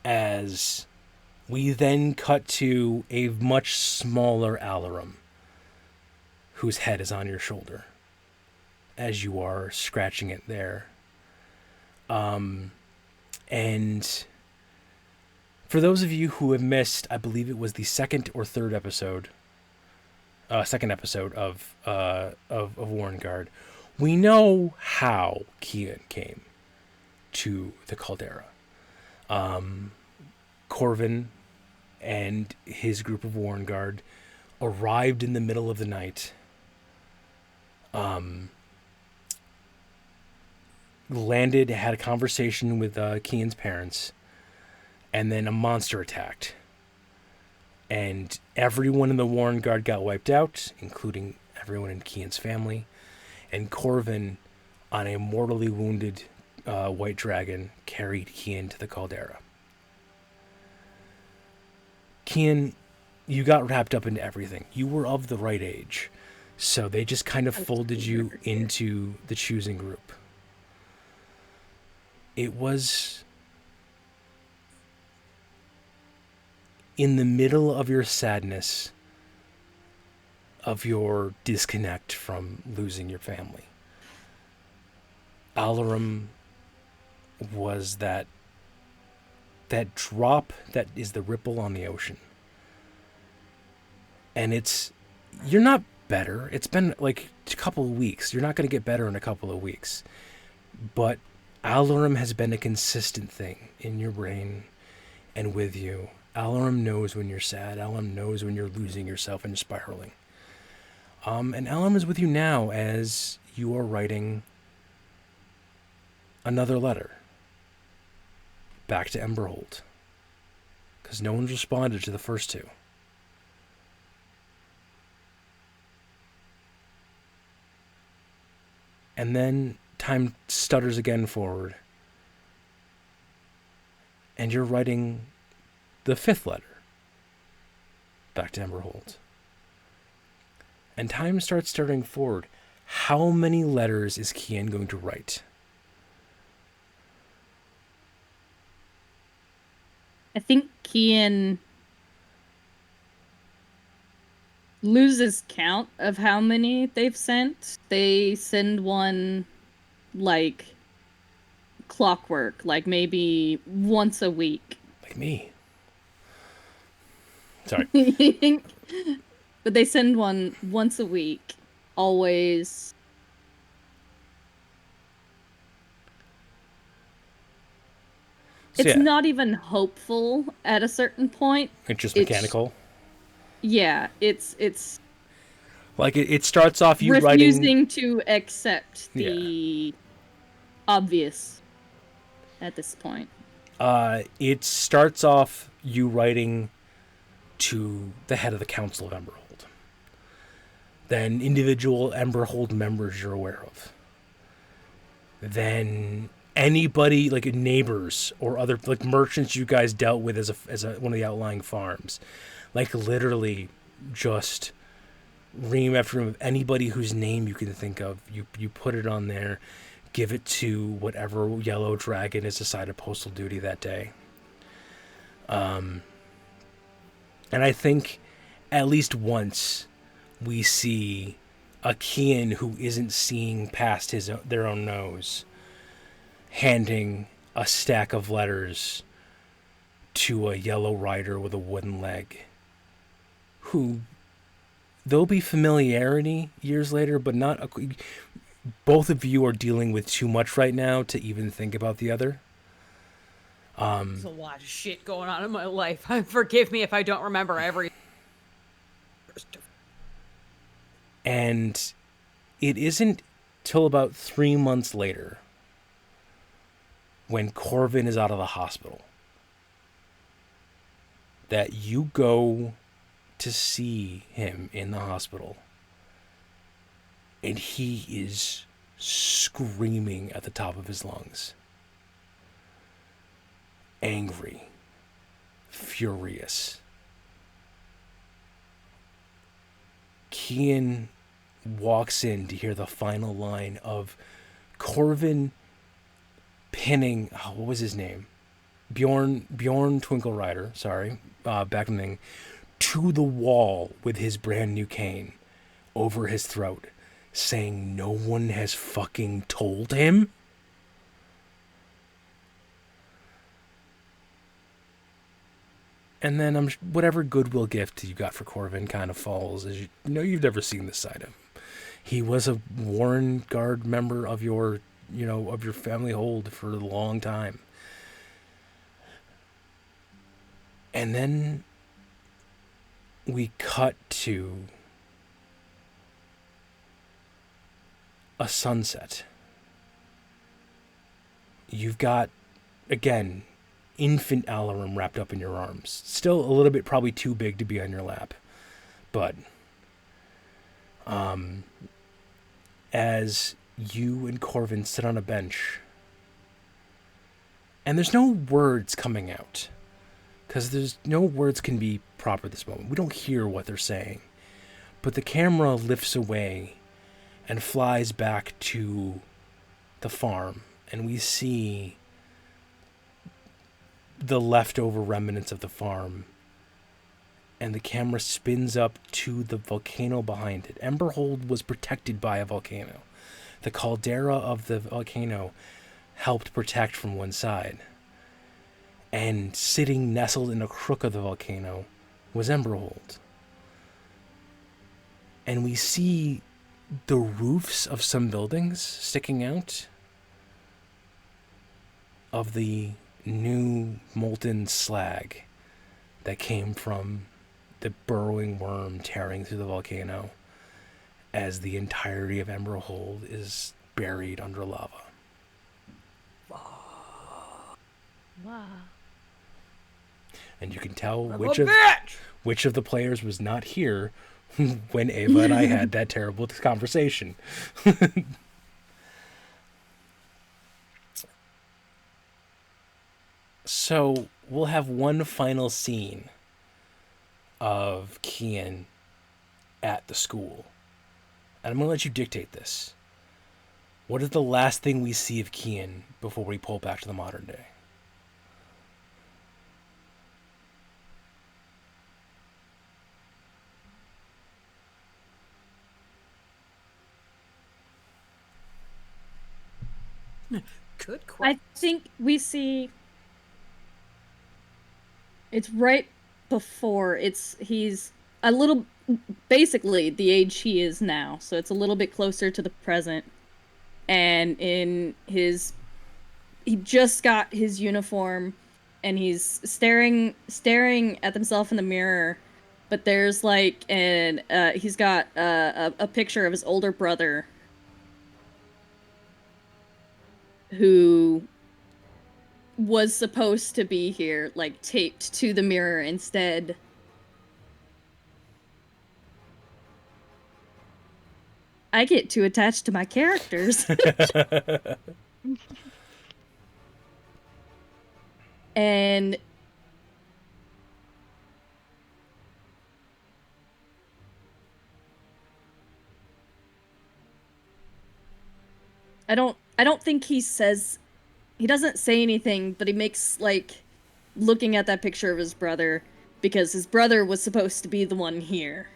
as we then cut to a much smaller Alarum whose head is on your shoulder as you are scratching it there. And for those of you who have missed, I believe it was the second episode of Warrenguard, we know how Kian came to the Caldera. Corvin and his group of Warrenguard arrived in the middle of the night. Landed, had a conversation with Kian's parents, and then a monster attacked. And everyone in the Warrenguard got wiped out, including everyone in Kian's family. And Corvin, on a mortally wounded white dragon, carried Kian to the Caldera. Kian, you got wrapped up into everything. You were of the right age. So they just kind of folded you into the choosing group. It was in the middle of your sadness, of your disconnect from losing your family. Alarum was that drop that is the ripple on the ocean. And you're not better. It's been like a couple of weeks. You're not going to get better in a couple of weeks. But Alarum has been a consistent thing in your brain and with you. Alarum knows when you're sad. Alarum knows when you're losing yourself and spiraling. And Alarum is with you now as you are writing another letter back to Emberhold. Because no one's responded to the first two. And then time stutters again forward. And you're writing the fifth letter back to Emberhold. And time starts stuttering forward. How many letters is Kian going to write? I think Kian loses count of how many they've sent. They send one like clockwork, like maybe once a week. Like me. Sorry. But they send one once a week, always. So It's yeah, not even hopeful at a certain point. it's just mechanical. Yeah, it's Like it starts off you refusing writing. to accept the obvious at this point. It starts off you writing to the head of the Council of Emberhold. Then individual Emberhold members you're aware of. Then anybody like neighbors or other like merchants you guys dealt with as a one of the outlying farms. Like literally just ream after ream of anybody whose name you can think of. You put it on there, give it to whatever yellow dragon has decided postal duty that day. And I think at least once we see a Kian who isn't seeing past their own nose handing a stack of letters to a yellow rider with a wooden leg who there'll be familiarity years later, but not both of you are dealing with too much right now to even think about the other. There's a lot of shit going on in my life. Forgive me if I don't remember every. And it isn't till about 3 months later when Corvin is out of the hospital that you go to see him in the hospital. And he is screaming at the top of his lungs. Angry. Furious. Kian walks in to hear the final line of Corvin pinning, what was his name? Bjorn Twinkle Rider, sorry, back in the thing, to the wall with his brand new cane over his throat, saying no one has fucking told him? And then whatever goodwill gift you got for Corvin kind of falls, as you know you've never seen this side of him. He was a Warrenguard member of your family hold for a long time. And then we cut to a sunset. You've got, again, infant Alarum wrapped up in your arms. Still a little bit probably too big to be on your lap. But as you and Corvin sit on a bench, and there's no words coming out, because there's no words can be proper at this moment. We don't hear what they're saying. But the camera lifts away and flies back to the farm, and we see the leftover remnants of the farm, and the camera spins up to the volcano behind it. Emberhold was protected by a volcano. The caldera of the volcano helped protect from one side. And sitting nestled in a crook of the volcano was Emberhold. And we see the roofs of some buildings sticking out of the new molten slag that came from the burrowing worm tearing through the volcano as the entirety of Emberhold is buried under lava. Wow. And you can tell I'm which a of bitch! which of the players was not here when Ava and I had that terrible conversation. So we'll have one final scene of Kian at the school. And I'm going to let you dictate this. What is the last thing we see of Kian before we pull back to the modern day? Good question. I think we see it's right before he's a little basically the age he is now, so it's a little bit closer to the present. And he just got his uniform and he's staring at himself in the mirror, but there's like he's got a picture of his older brother who was supposed to be here, like taped to the mirror instead. I get too attached to my characters. And I don't think he doesn't say anything, but he makes like looking at that picture of his brother because his brother was supposed to be the one here.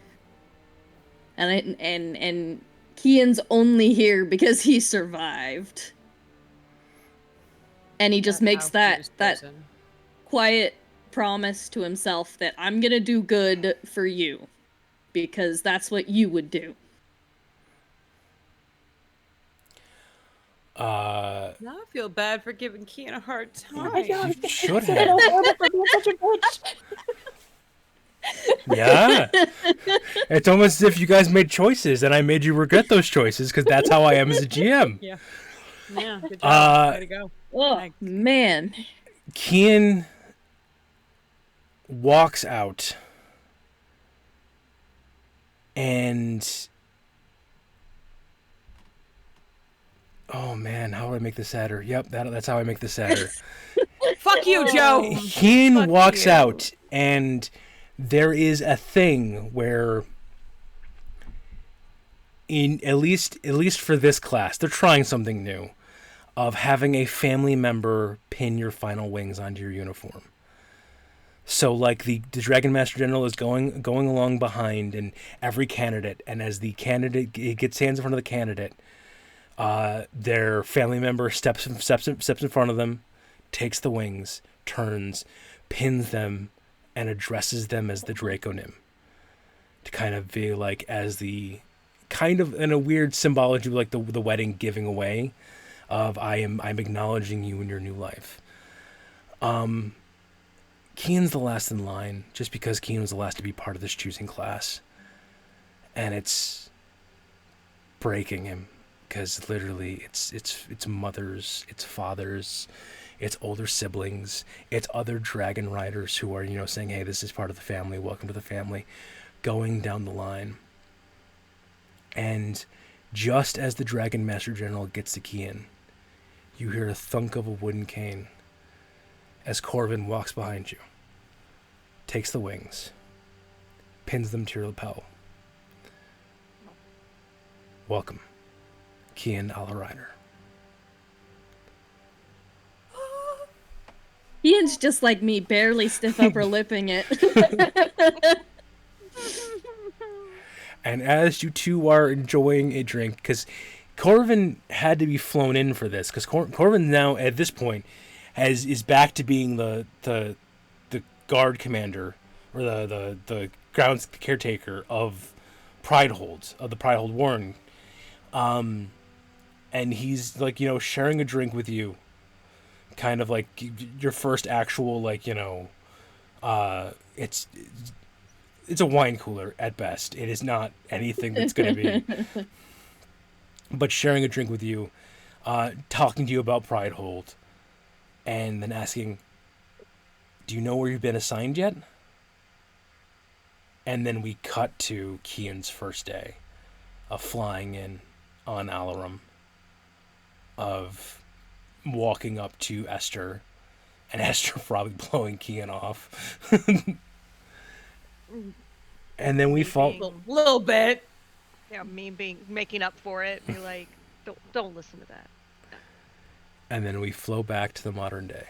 And Kian's only here because he survived. And he just makes that quiet promise to himself that I'm gonna do good for you because that's what you would do. Now I feel bad for giving Kian a hard time. You should I have. don't know for being such a bitch. Yeah. It's almost as if you guys made choices and I made you regret those choices because that's how I am as a GM. Yeah. Yeah, good job. Way to go. Oh, Thanks. man. Kian walks out and oh man, how do I make this sadder? Yep, that's how I make this sadder. Fuck you, Joe. Kian Fuck walks you. out and there is a thing where in at least for this class, they're trying something new of having a family member pin your final wings onto your uniform. So like the Dragon Master General is going along behind and every candidate, and as the candidate gets hands in front of the candidate, their family member steps in front of them, takes the wings, turns, pins them, and addresses them as the Draconym. To kind of be like as the kind of in a weird symbology like the wedding giving away of I'm acknowledging you in your new life. Kian's the last in line just because Kian was the last to be part of this choosing class. And it's breaking him because literally it's mothers, it's fathers, it's older siblings, it's other dragon riders who are, saying, hey, this is part of the family, welcome to the family, going down the line. And just as the Dragon Master General gets to Kian, you hear a thunk of a wooden cane as Corvin walks behind you, takes the wings, pins them to your lapel. Welcome, Kian Alarider. Ian's just like me, barely stiff upper lipping it. And as you two are enjoying a drink, because Corvin had to be flown in for this because Corvin now at this point is back to being the guard commander or the grounds caretaker of Pridehold of the Pridehold Warren, and he's like sharing a drink with you, kind of like your first actual it's a wine cooler at best. It is not anything that's going to be. But sharing a drink with you, talking to you about Pridehold, and then asking, do you know where you've been assigned yet? And then we cut to Kian's first day of flying in on Alarum, of walking up to Esther, and Esther probably blowing Kian off. And then we fall... A little bit. Yeah, me making up for it, be like, don't listen to that. And then we flow back to the modern day.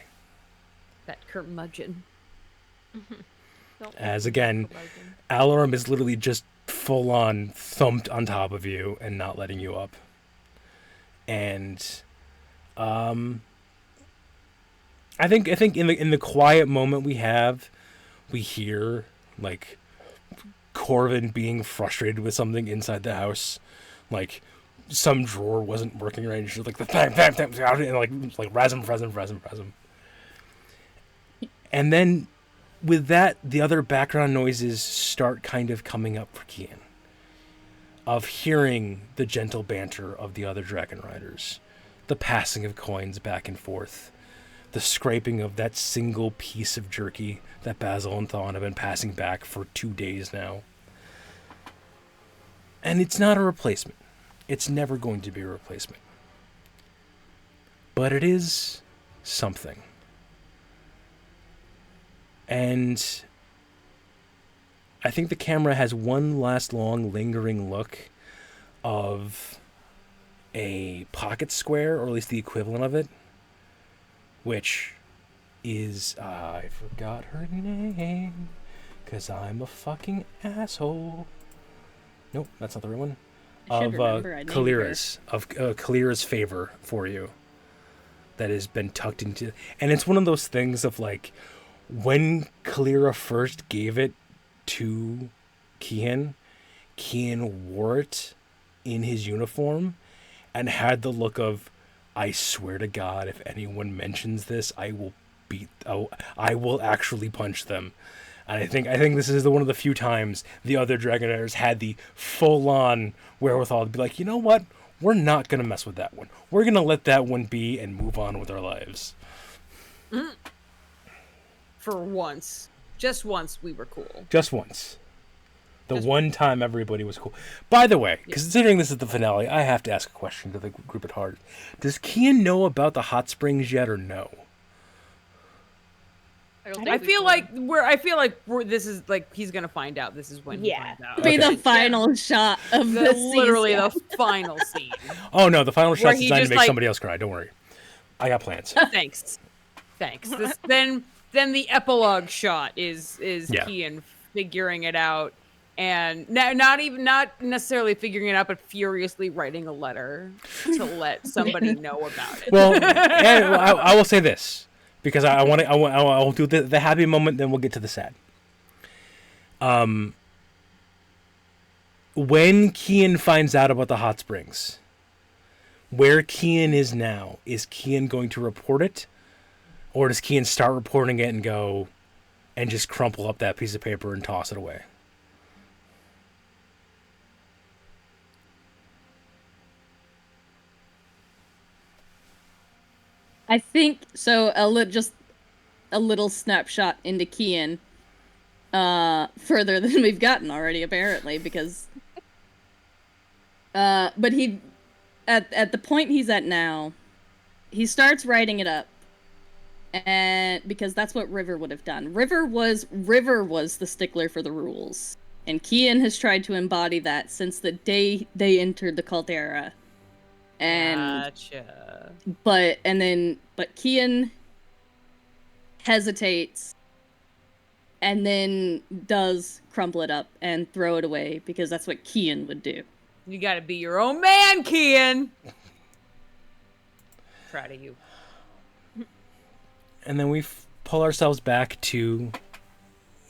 That curmudgeon. As again, Alarum is literally just full on thumped on top of you and not letting you up. And I think in the quiet moment we hear like Corvin being frustrated with something inside the house, like some drawer wasn't working right, and she's like the bam, and like rasm. And then with that, the other background noises start kind of coming up for Kian, of hearing the gentle banter of the other dragon riders, the passing of coins back and forth, the scraping of that single piece of jerky that Basil and Thawne have been passing back for 2 days now. And it's not a replacement. It's never going to be a replacement. But it is something. And I think the camera has one last long lingering look of a pocket square, or at least the equivalent of it, which is, I forgot her name, because I'm a fucking asshole. Nope, that's not the right one. Of Kalira's favor for you, that has been tucked into, and it's one of those things of like, when Kalira first gave it to Kian wore it in his uniform and had the look of, I swear to God, if anyone mentions this, I will actually punch them. And I think this is one of the few times the other Dragoners had the full-on wherewithal to be like, you know what? We're not going to mess with that one. We're going to let that one be and move on with our lives. For once. Just once, we were cool. Just once. One time everybody was cool. By the way, considering this is the finale, I have to ask a question to the group at heart. Does Kian know about the hot springs yet or no? I feel like this is like he's gonna find out. This is when he finds out. Be the final shot of the literally season. the final scene. Oh no, the final shot's he designed to just, make like- somebody else cry. Don't worry, I got plans. Thanks. Then the epilogue shot is Kian figuring it out, and not necessarily figuring it out, but furiously writing a letter to let somebody know about it. Well, I will say this, because I will do the happy moment, then we'll get to the sad. When Kian finds out about the hot springs, where Kian is now, is Kian going to report it? Or does Kian start reporting it and go and just crumple up that piece of paper and toss it away? I think so. Just a little snapshot into Kian, further than we've gotten already, apparently, because. But he, at the point he's at now, he starts writing it up, and because that's what River would have done. River was the stickler for the rules, and Kian has tried to embody that since the day they entered the Caldera. And Gotcha. but Kian hesitates and then does crumple it up and throw it away because that's what Kian would do. You gotta be your own man, Kian. Proud of you. And then we pull ourselves back to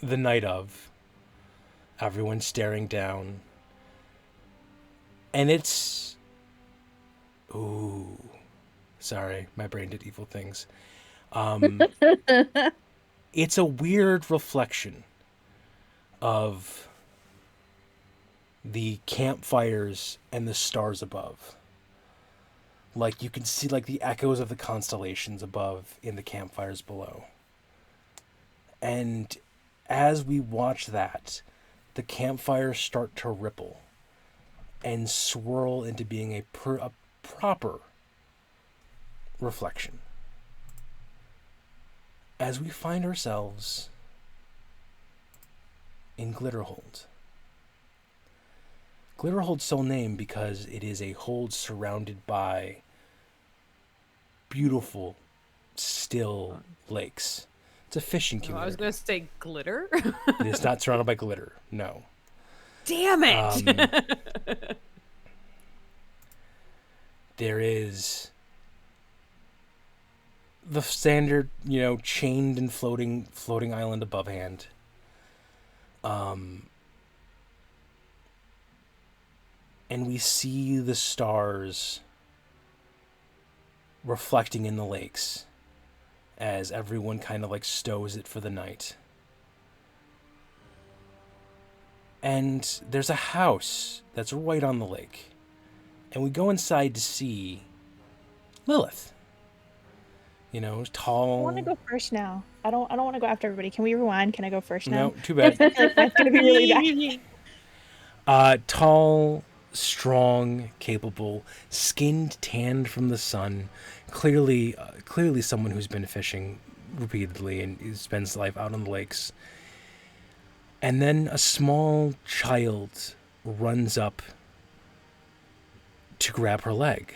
the night of. Everyone staring down. And it's... Ooh. Sorry, my brain did evil things. It's a weird reflection of the campfires and the stars above. Like, you can see, like, the echoes of the constellations above in the campfires below. And as we watch that, the campfires start to ripple and swirl into being a proper reflection. As we find ourselves in Glitterhold. Glitterhold's so named because it is a hold surrounded by beautiful, still lakes. It's a fishing community. I was gonna say glitter. It is not surrounded by glitter. No. Damn it! There is the standard, chained and floating island above hand. And we see the stars reflecting in the lakes as everyone kind of like stows it for the night. And there's a house that's right on the lake. And we go inside to see Lilith. Tall. I want to go first now. I don't want to go after everybody. Can we rewind? Can I go first now? No, too bad. I feel like that's gonna be really bad. Tall, strong, capable, skinned, tanned from the sun. Clearly someone who's been fishing repeatedly and who spends life out on the lakes. And then a small child runs up to grab her leg.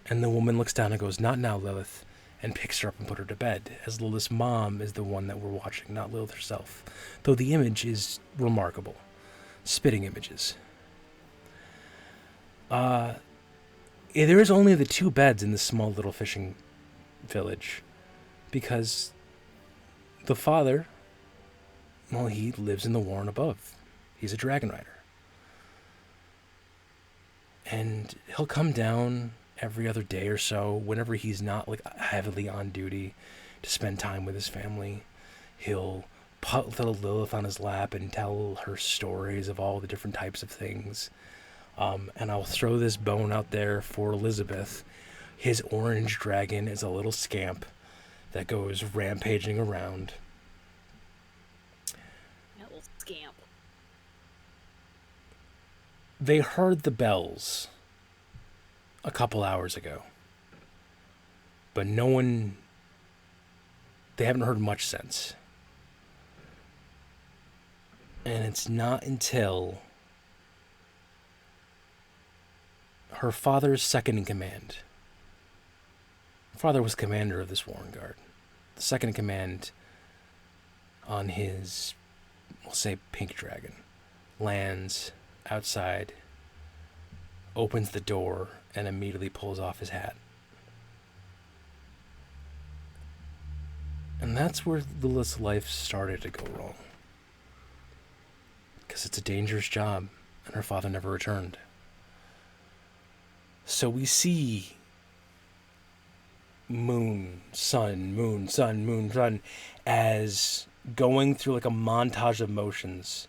And the woman looks down and goes, "Not now, Lilith," and picks her up and put her to bed, as Lilith's mom is the one that we're watching, not Lilith herself. Though the image is remarkable. Spitting images. There is only the 2 beds in this small little fishing village, because the father, well, he lives in the warren above. He's a dragon rider. And he'll come down every other day or so, whenever he's not like heavily on duty, to spend time with his family. He'll put little Lilith on his lap and tell her stories of all the different types of things. And I'll throw this bone out there for Elizabeth. His orange dragon is a little scamp that goes rampaging around. That little scamp. They heard the bells a couple hours ago, but they haven't heard much since. And it's not until her father's second in command. Her father was commander of this Warrenguard. The second in command on his, we'll say, pink dragon, lands outside, opens the door, and immediately pulls off his hat. And that's where Lilith's life started to go wrong. Because it's a dangerous job, and her father never returned. So we see moon, sun, as going through like a montage of motions.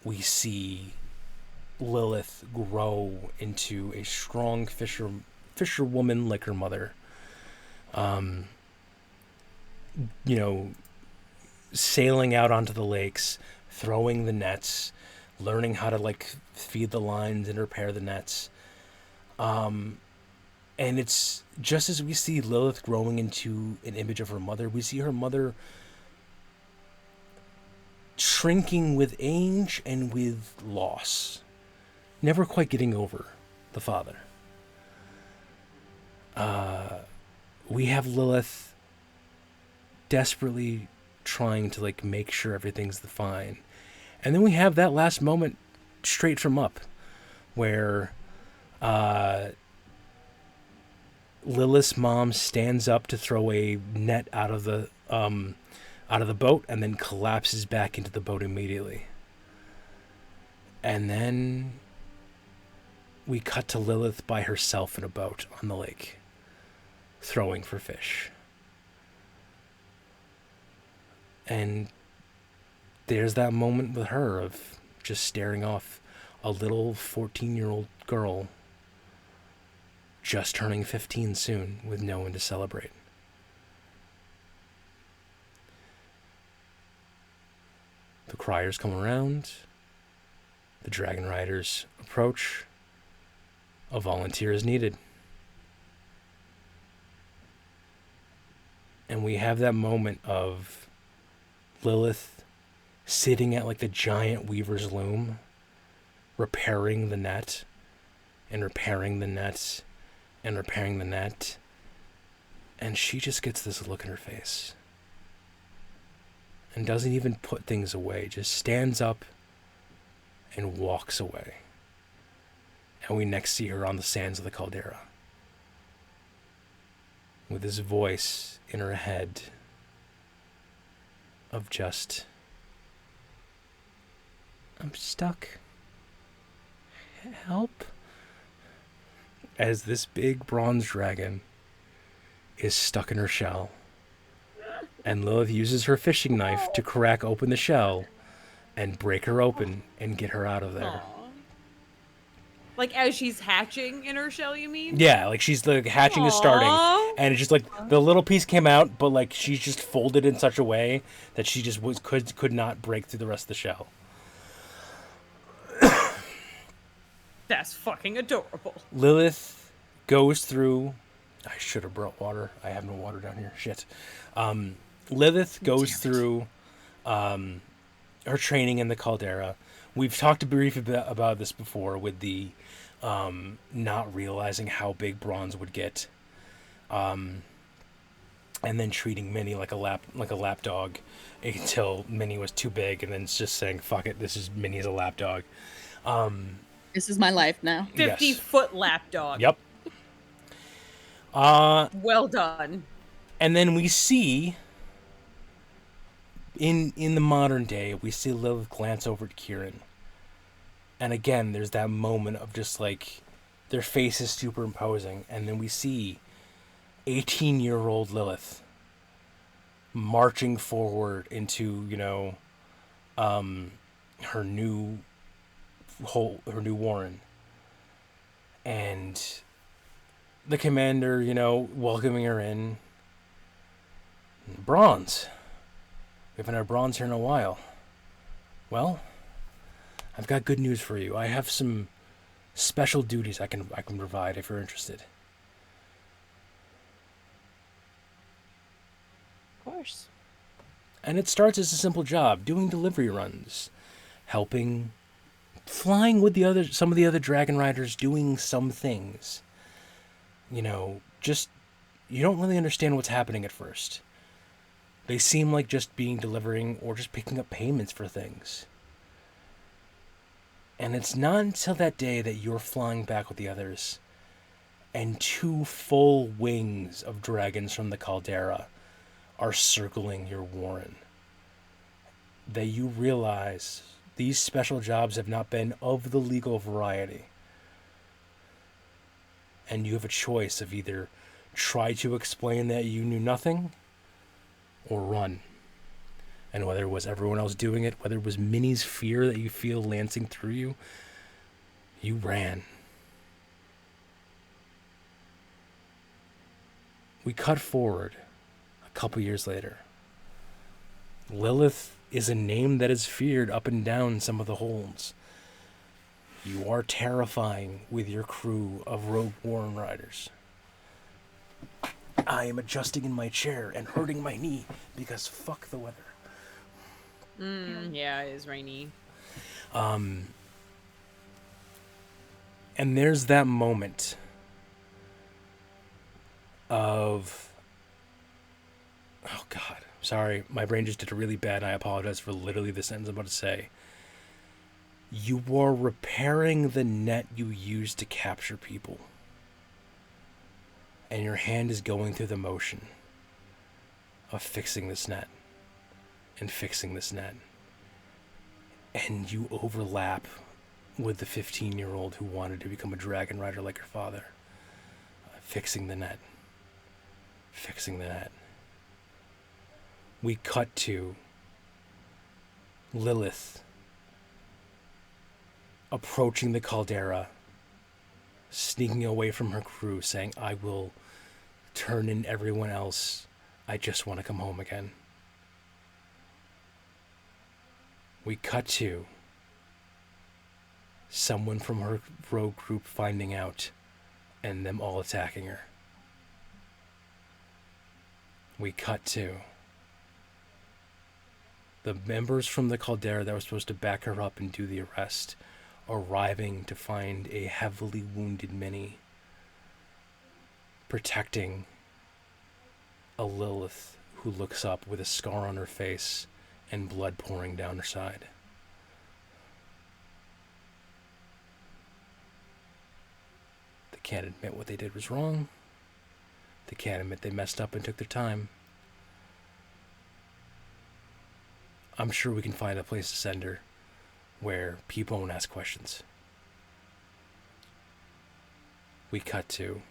We see Lilith grow into a strong fisherwoman like her mother. Sailing out onto the lakes, throwing the nets, learning how to like feed the lines and repair the nets. And it's just as we see Lilith growing into an image of her mother, we see her mother shrinking with age and with loss, never quite getting over the father. We have Lilith desperately trying to like make sure everything's fine, and then we have that last moment straight from Up, where Lilith's mom stands up to throw a net out of the boat and then collapses back into the boat immediately. And then we cut to Lilith by herself in a boat on the lake, throwing for fish. And there's that moment with her of just staring off, a little 14-year-old girl just turning 15 soon with no one to celebrate. The criers come around. The dragon riders approach. A volunteer is needed. And we have that moment of Lilith sitting at like the giant weaver's loom, repairing the net, and repairing the net, and repairing the net. And she just gets this look in her face. And doesn't even put things away, just stands up and walks away. And we next see her on the sands of the caldera, with this voice in her head of just, I'm stuck. Help. As this big bronze dragon is stuck in her shell. And Lilith uses her fishing knife to crack open the shell and break her open and get her out of there. Aw. Like as she's hatching in her shell, you mean? Yeah, like she's the hatching is starting, Aw. and it's just like the little piece came out, but like she's just folded in such a way that she just could not break through the rest of the shell. That's fucking adorable. Lilith goes through. I should have brought water. I have no water down here. Shit. Lilith goes through her training in the caldera. We've talked briefly about this before with the not realizing how big bronze would get, and then treating Minnie like a lap dog until Minnie was too big, and then just saying fuck it, this is Minnie's a lap dog. This is my life now. 50-foot lapdog. Yep. Well done. And then we see in the modern day, we see Lilith glance over at Kieran. And again, there's that moment of just like their faces superimposing, and then we see 18-year-old Lilith marching forward into, her new Warren. And the commander, welcoming her in. Bronze. We haven't had bronze here in a while. Well, I've got good news for you. I have some special duties I can provide if you're interested. Of course. And it starts as a simple job, doing delivery runs, helping, flying with some of the other dragon riders, doing some things. Just, you don't really understand what's happening at first. They seem like just delivering or just picking up payments for things. And it's not until that day that you're flying back with the others and 2 full wings of dragons from the caldera are circling your warren that you realize these special jobs have not been of the legal variety. And you have a choice of either try to explain that you knew nothing or run. And whether it was everyone else doing it, whether it was Minnie's fear that you feel lancing through you, you ran. We cut forward a couple years later. Lilith is a name that is feared up and down some of the holds. You are terrifying with your crew of rogue Warren riders. I am adjusting in my chair and hurting my knee because fuck the weather. Yeah, it is rainy. And there's that moment of, oh God, sorry, my brain just did a really bad, and I apologize for literally the sentence I'm about to say. You are repairing the net you used to capture people. And your hand is going through the motion of fixing this net. And fixing this net. And you overlap with the 15-year-old who wanted to become a dragon rider like her father. Fixing the net. Fixing the net. We cut to Lilith approaching the caldera, sneaking away from her crew, saying, I will turn in everyone else. I just want to come home again. We cut to someone from her rogue group finding out and them all attacking her. We cut to the members from the caldera that were supposed to back her up and do the arrest arriving to find a heavily wounded Minnie protecting a Lilith who looks up with a scar on her face and blood pouring down her side. They can't admit what they did was wrong. They can't admit they messed up and took their time. I'm sure we can find a place to send her where people won't ask questions. We cut to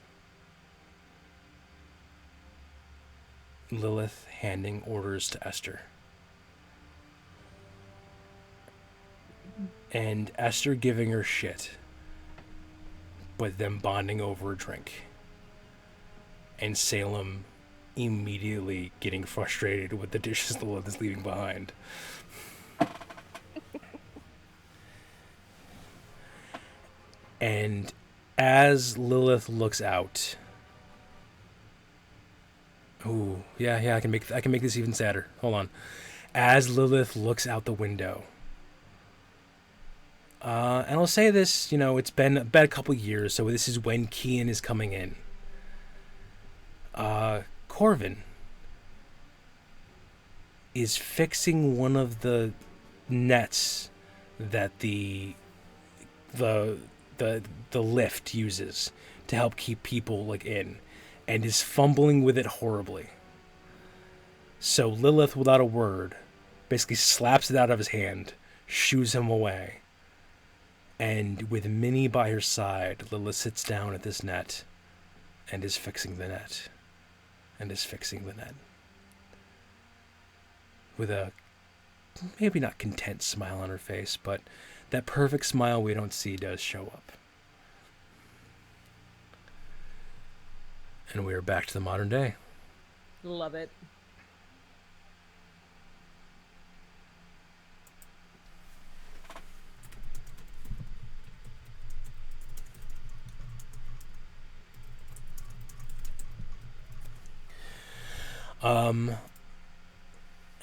Lilith handing orders to Esther. And Esther giving her shit, but them bonding over a drink. And Salem immediately getting frustrated with the dishes Lilith is leaving behind. And as Lilith looks out, ooh, yeah, I can make this even sadder. Hold on. As Lilith looks out the window, and I'll say this, it's been about a couple years, so this is when Kian is coming in. Corvin is fixing one of the nets that the lift uses to help keep people in, and is fumbling with it horribly. So Lilith, without a word, basically slaps it out of his hand, shoos him away, and with Minnie by her side, Lilith sits down at this net and is fixing the net. With a maybe not content smile on her face, but that perfect smile we don't see does show up. And we are back to the modern day. Love it.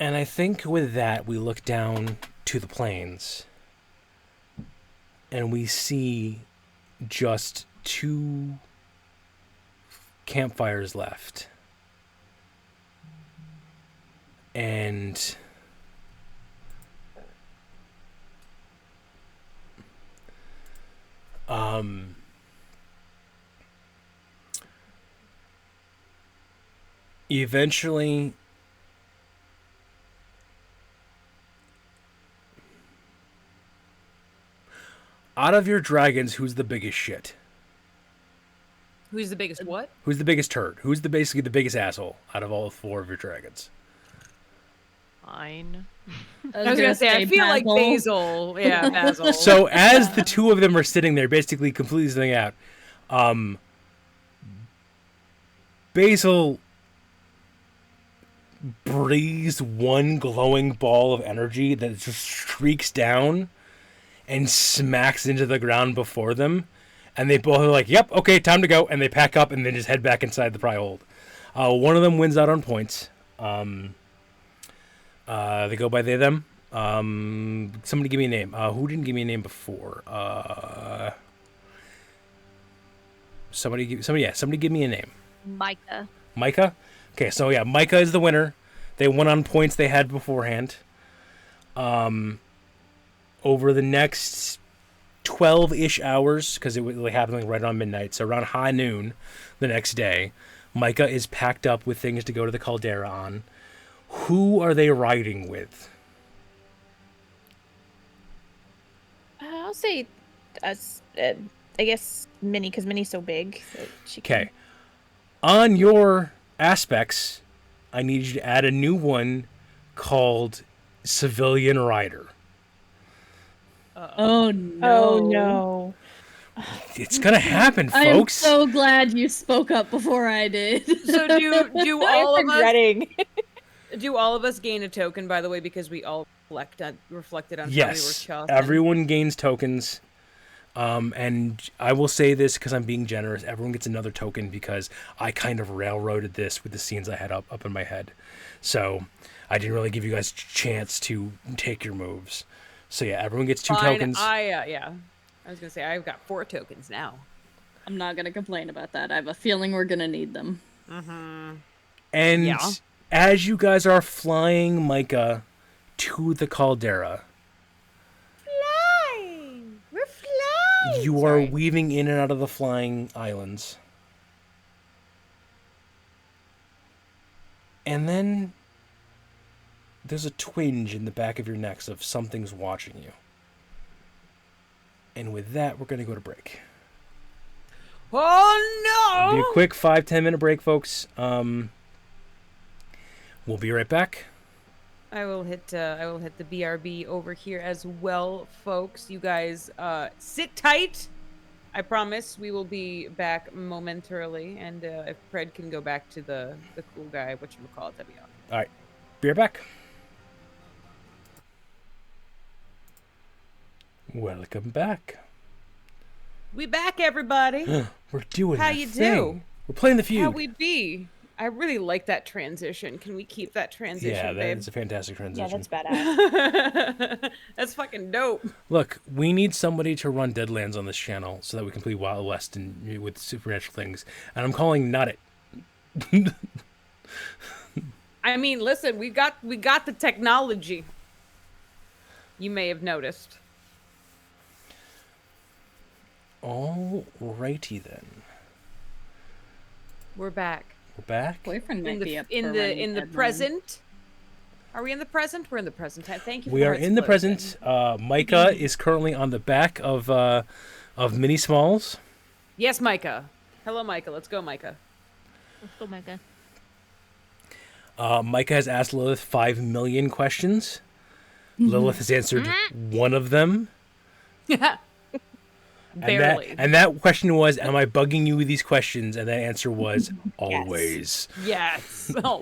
And I think with that, we look down to the plains and we see just 2 campfires left. And eventually out of your dragons, who's the biggest shit? Who's the biggest what? Who's the biggest turd? Who's basically the biggest asshole out of all 4 of your dragons? Fine. I was gonna say, I feel like Basil. Yeah, Basil. So as the 2 of them are sitting there, basically completely sitting out, Basil breathes one glowing ball of energy that just streaks down and smacks into the ground before them. And they both are like, yep, okay, time to go. And they pack up and then just head back inside the pry hold. One of them wins out on points. They go by they, them. Somebody give me a name. Who didn't give me a name before? Somebody give me a name. Micah. Micah? Okay, so yeah, Micah is the winner. They won on points they had beforehand. over the next 12-ish hours, because it was happening right on midnight, so around high noon the next day, Micah is packed up with things to go to the caldera on. Who are they riding with? I'll say us. I guess Minnie, because Minnie's so big. So she can... Okay. On your aspects, I need you to add a new one called Civilian Rider. Oh no. Oh no. It's gonna happen, I'm folks. so glad you spoke up before I did. So do all I'm of us regretting. do all of us gain a token, by the way, because we all reflected on how we were Yes, chosen? everyone gains tokens. And I will say this because I'm being generous. Everyone gets another token because I kind of railroaded this with the scenes I had up in my head. So I didn't really give you guys a chance to take your moves. So yeah, everyone gets 2 Fine, tokens. I was gonna say I've got 4 tokens now. I'm not gonna complain about that. I have a feeling we're gonna need them. And Yeah. as you guys are flying Micah to the caldera, Flying. We're flying. you are weaving in and out of the flying islands. And then there's a twinge in the back of your necks of something's watching you. And with that, we're going to go to break. Oh It'll be no! a quick 5-10 minute break, folks. We'll be right back. I will hit the BRB over here as well, folks. You guys sit tight. I promise we will be back momentarily, and if Pred can go back to the cool guy, whatchamacallit, that'd be awesome. All right, be right back. Welcome back. We back, everybody. We're doing How the you thing. do? We're playing the feud. How we be? I really like that transition. Can we keep that transition, Yeah, babe? that's a fantastic Yeah, transition. that's badass. That's fucking dope. Look, we need somebody to run Deadlands on this channel so that we can play Wild West and with supernatural things. And I'm calling Nut It. I mean, listen, we got the technology. You may have noticed. Alrighty then. We're back. We're back. Boyfriend might In be the up in for the running in the Deadlands. present. Are we in the present? We're in the present. Thank you. We for are in the explosion. present. Micah is currently on the back of Mini Smalls. Yes, Micah. Hello, Micah. Let's go, Micah. Let's go, Micah. Micah has asked Lilith 5 million questions. Lilith has answered one of them. Barely. And that question was, am I bugging you with these questions? And that answer was, always. Yes. Oh,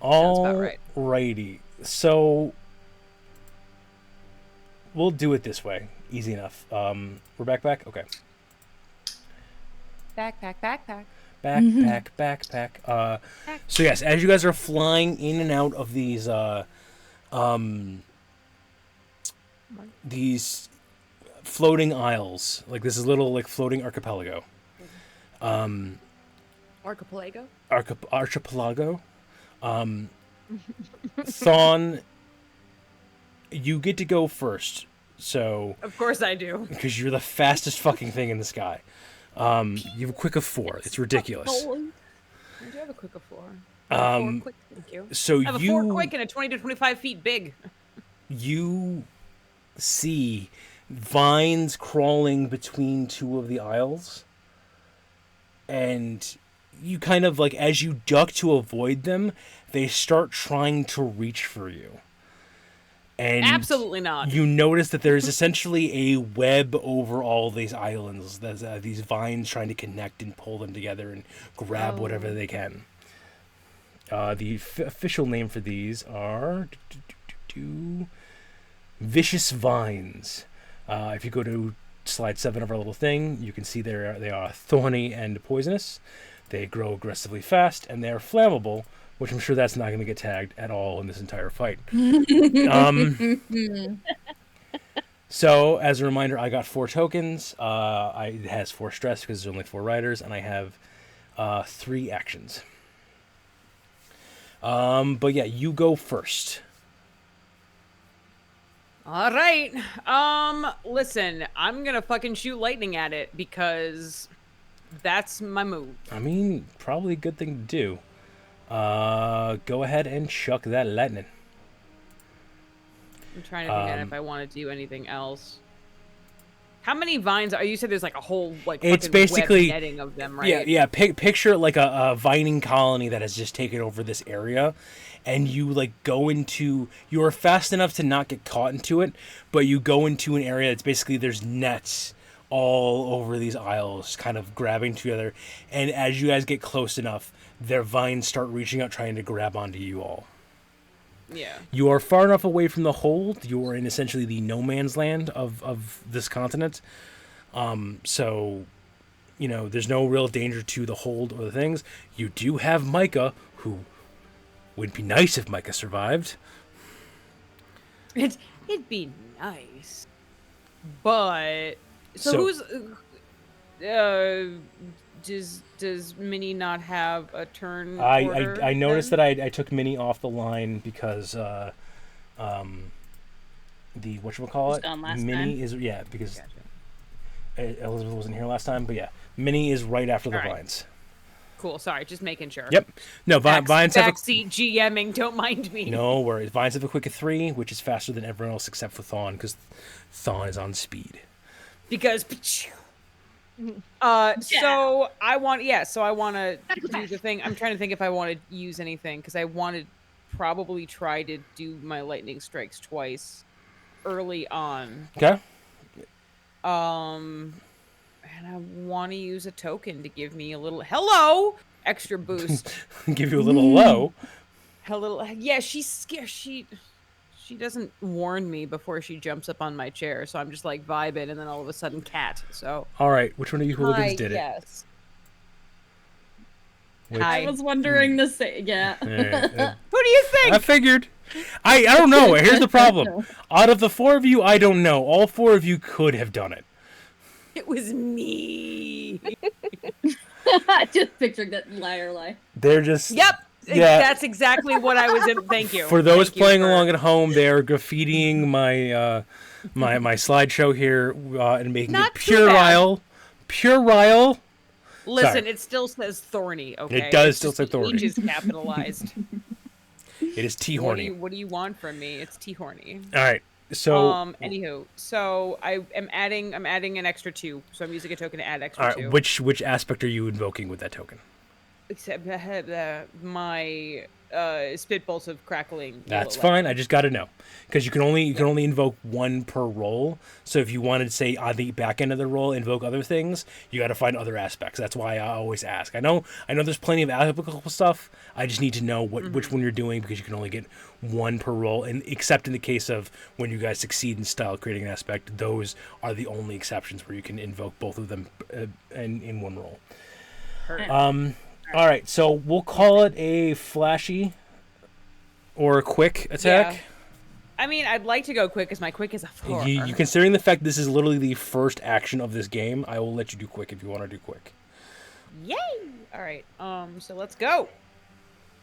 about right. Alrighty. So, we'll do it this way. Easy enough. We're back? Okay. backpack. Backpack. So yes, as you guys are flying in and out of these floating isles, like this is little like floating archipelago. Archipelago. Archipelago. Thon, you get to go first. So Of course I do. because you're the fastest fucking thing in the sky. You have a quick of 4. It's ridiculous. I do have a quick of 4. I have a 4 quick, thank you. So I have a 4 quick and a 20 to 25 feet big. you see vines crawling between 2 of the aisles, and you kind of like, as you duck to avoid them, they start trying to reach for you. And Absolutely not. you notice that there's essentially a web over all these islands. There's these vines trying to connect and pull them together and grab whatever they can. The official name for these are vicious vines. If you go to slide 7 of our little thing, you can see they are thorny and poisonous. They grow aggressively fast, and they are flammable, which I'm sure that's not going to get tagged at all in this entire fight. So, as a reminder, I got 4 tokens. It has 4 stress because there's only 4 riders, and I have 3 actions. But yeah, you go first. All right. Listen, I'm gonna fucking shoot lightning at it because that's my move. I mean, probably a good thing to do. Go ahead and chuck that lightning. I'm trying to think if I want to do anything else. How many vines are you said there's like a whole like It's fucking basically web netting of them, right? Yeah. Picture like a vining colony that has just taken over this area, and you like go into. You are fast enough to not get caught into it, but you go into an area that's basically there's nets all over these aisles, kind of grabbing together, and as you guys get close enough, their vines start reaching out, trying to grab onto you all. Yeah. You are far enough away from the hold. You are in essentially the no man's land of this continent. So, you know, there's no real danger to the hold or the things. You do have Micah, who would be nice if Micah survived. It'd be nice, but so who's does Minnie not have a turn? I noticed that I took Minnie off the line because the whatchamacallit, gone last Minnie time. is because Elizabeth wasn't here last time, but yeah, Minnie is right after the All right. vines. Cool. Sorry, just making sure. Yep. No, vines have backseat GMing. Don't mind me. no worries. Vines have a quick of 3, which is faster than everyone else except for Thawne, because Thawne is on speed. Because. So I want to do the thing. I'm trying to think if I want to use anything because I want to probably try to do my lightning strikes twice early on. Okay. And I want to use a token to give me a little extra boost. Give you a little low. She's scared. She doesn't warn me before she jumps up on my chair, so I'm just like vibing, and then all of a sudden, cat. So all right, which one of you hooligans did it? Yes. Which, I was wondering the same. Yeah. All right, Who do you think? I figured. I don't know. Here's the problem. Out of the 4 of you, I don't know. All 4 of you could have done it. It was me. Just picturing that lie. They're just. Yep. Yeah. That's exactly what I was in. Thank you. For those Thank you playing for- along at home, they are graffitiing my my slideshow here and making Not it too bad. pure rile. Listen, Sorry. it still says thorny. Okay. It does It's still just say the thorny. H is capitalized. It is T What do horny. you want from me? It's T horny. All right, so Anywho, so I'm adding an extra 2. So I'm using a token to add extra all 2. right, which aspect are you invoking with that token? Except my spitballs of crackling. That's yellow fine. I just got to know because you can only invoke 1 per roll. So if you wanted to say on the back end of the roll invoke other things, you got to find other aspects. That's why I always ask. I know there's plenty of applicable stuff. I just need to know which one you're doing because you can only get 1 per roll, and except in the case of when you guys succeed in style creating an aspect, those are the only exceptions where you can invoke both of them in 1 roll. All right, so we'll call it a flashy or a quick attack. Yeah. I mean, I'd like to go quick because my quick is a 4. You considering the fact this is literally the first action of this game, I will let you do quick if you want to do quick. Yay! All right. So let's go.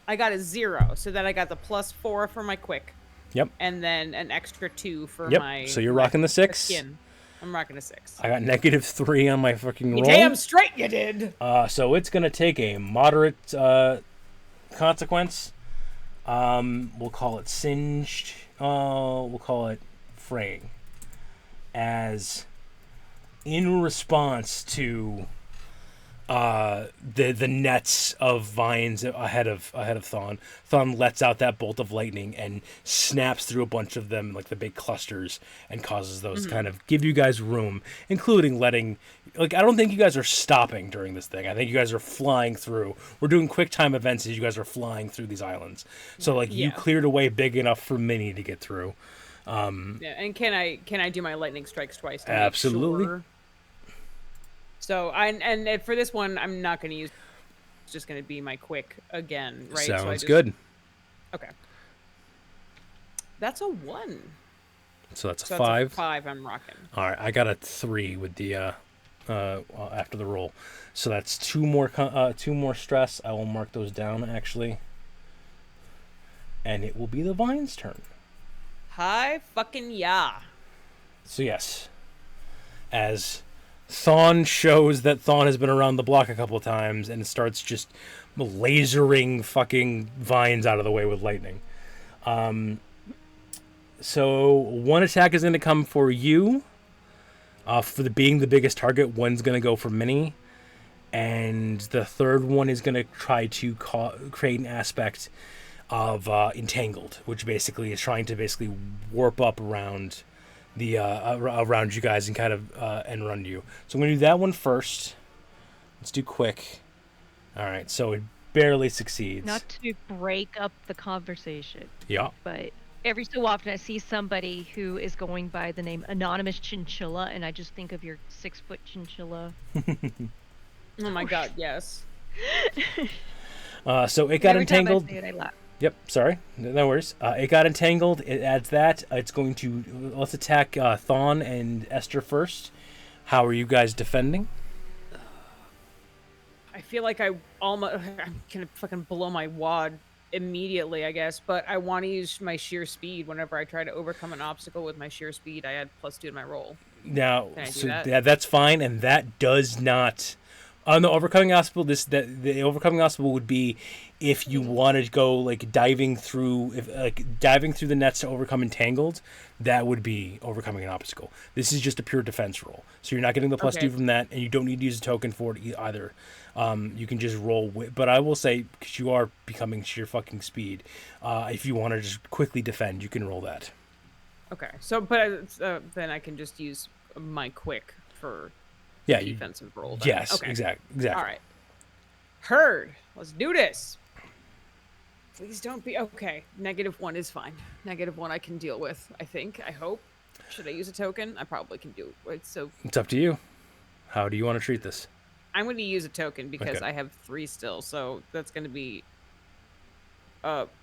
I got a 0, so then I got the +4 for my quick. Yep. And then an extra 2 for Yep. my. So you're my rocking the 6. Skin. I'm rocking a 6. I got -3 on my fucking roll. Damn straight you did. So it's gonna take a moderate consequence. We'll call it singed. We'll call it fraying. As in response to the nets of vines ahead of Thawne. Thawne lets out that bolt of lightning and snaps through a bunch of them like the big clusters and causes those to kind of give you guys room, including letting I don't think you guys are stopping during this thing. I think you guys are flying through. We're doing quick time events as you guys are flying through these islands. So you cleared a way big enough for Minnie to get through. Yeah, and can I do my lightning strikes twice? To Absolutely. Make sure? So for this one, I'm not going to use. It's just going to be my quick again, right? Sounds good. Okay. That's a 1. So that's a So 5. That's a 5 I'm rocking. All right, I got a 3 with the after the roll. So that's 2 more stress. I will mark those down actually. And it will be the Vine's turn. Hi fucking yeah. So yes, as Thawne shows that Thawne has been around the block a couple of times and starts just lasering fucking vines out of the way with lightning. So one attack is going to come for you. For being the biggest target, one's going to go for Minnie. And the third one is going to try to create an aspect of entangled, which basically is trying to warp up around around you guys and kind of end run you. So I'm going to do that one first. Let's do quick. All right, so it barely succeeds. Not to break up the conversation, Yeah. but every so often I see somebody who is going by the name Anonymous Chinchilla, and I just think of your 6-foot chinchilla. Oh my god, yes. So it got Every time I entangled. say it, I laugh. Yep, sorry. No worries. It got entangled. It adds that. It's going to... Let's attack Thawne and Esther first. How are you guys defending? I feel like I'm gonna fucking blow my wad immediately, I guess, but I want to use my sheer speed whenever I try to overcome an obstacle with my sheer speed. I add +2 to my roll. Now, Can I do so that? that's fine, and that does not... On the overcoming obstacle, the overcoming obstacle would be if you wanted to go diving through the nets to overcome entangled. That would be overcoming an obstacle. This is just a pure defense roll, so you're not getting the +2 Okay. from that, and you don't need to use a token for it either. You can just roll with. But I will say, because you are becoming sheer fucking speed, if you want to just quickly defend, you can roll that. Okay, so but then I can just use my quick for Yeah, defensive roll. Then. yes, Okay. exactly. All right. Heard. Let's do this. Please don't be okay. -1 is fine. -1 I can deal with. I think. I hope. Should I use a token? I probably can do it. So It's up to you. How do you want to treat this? I'm going to use a token because Okay. I have 3 still. So that's going to be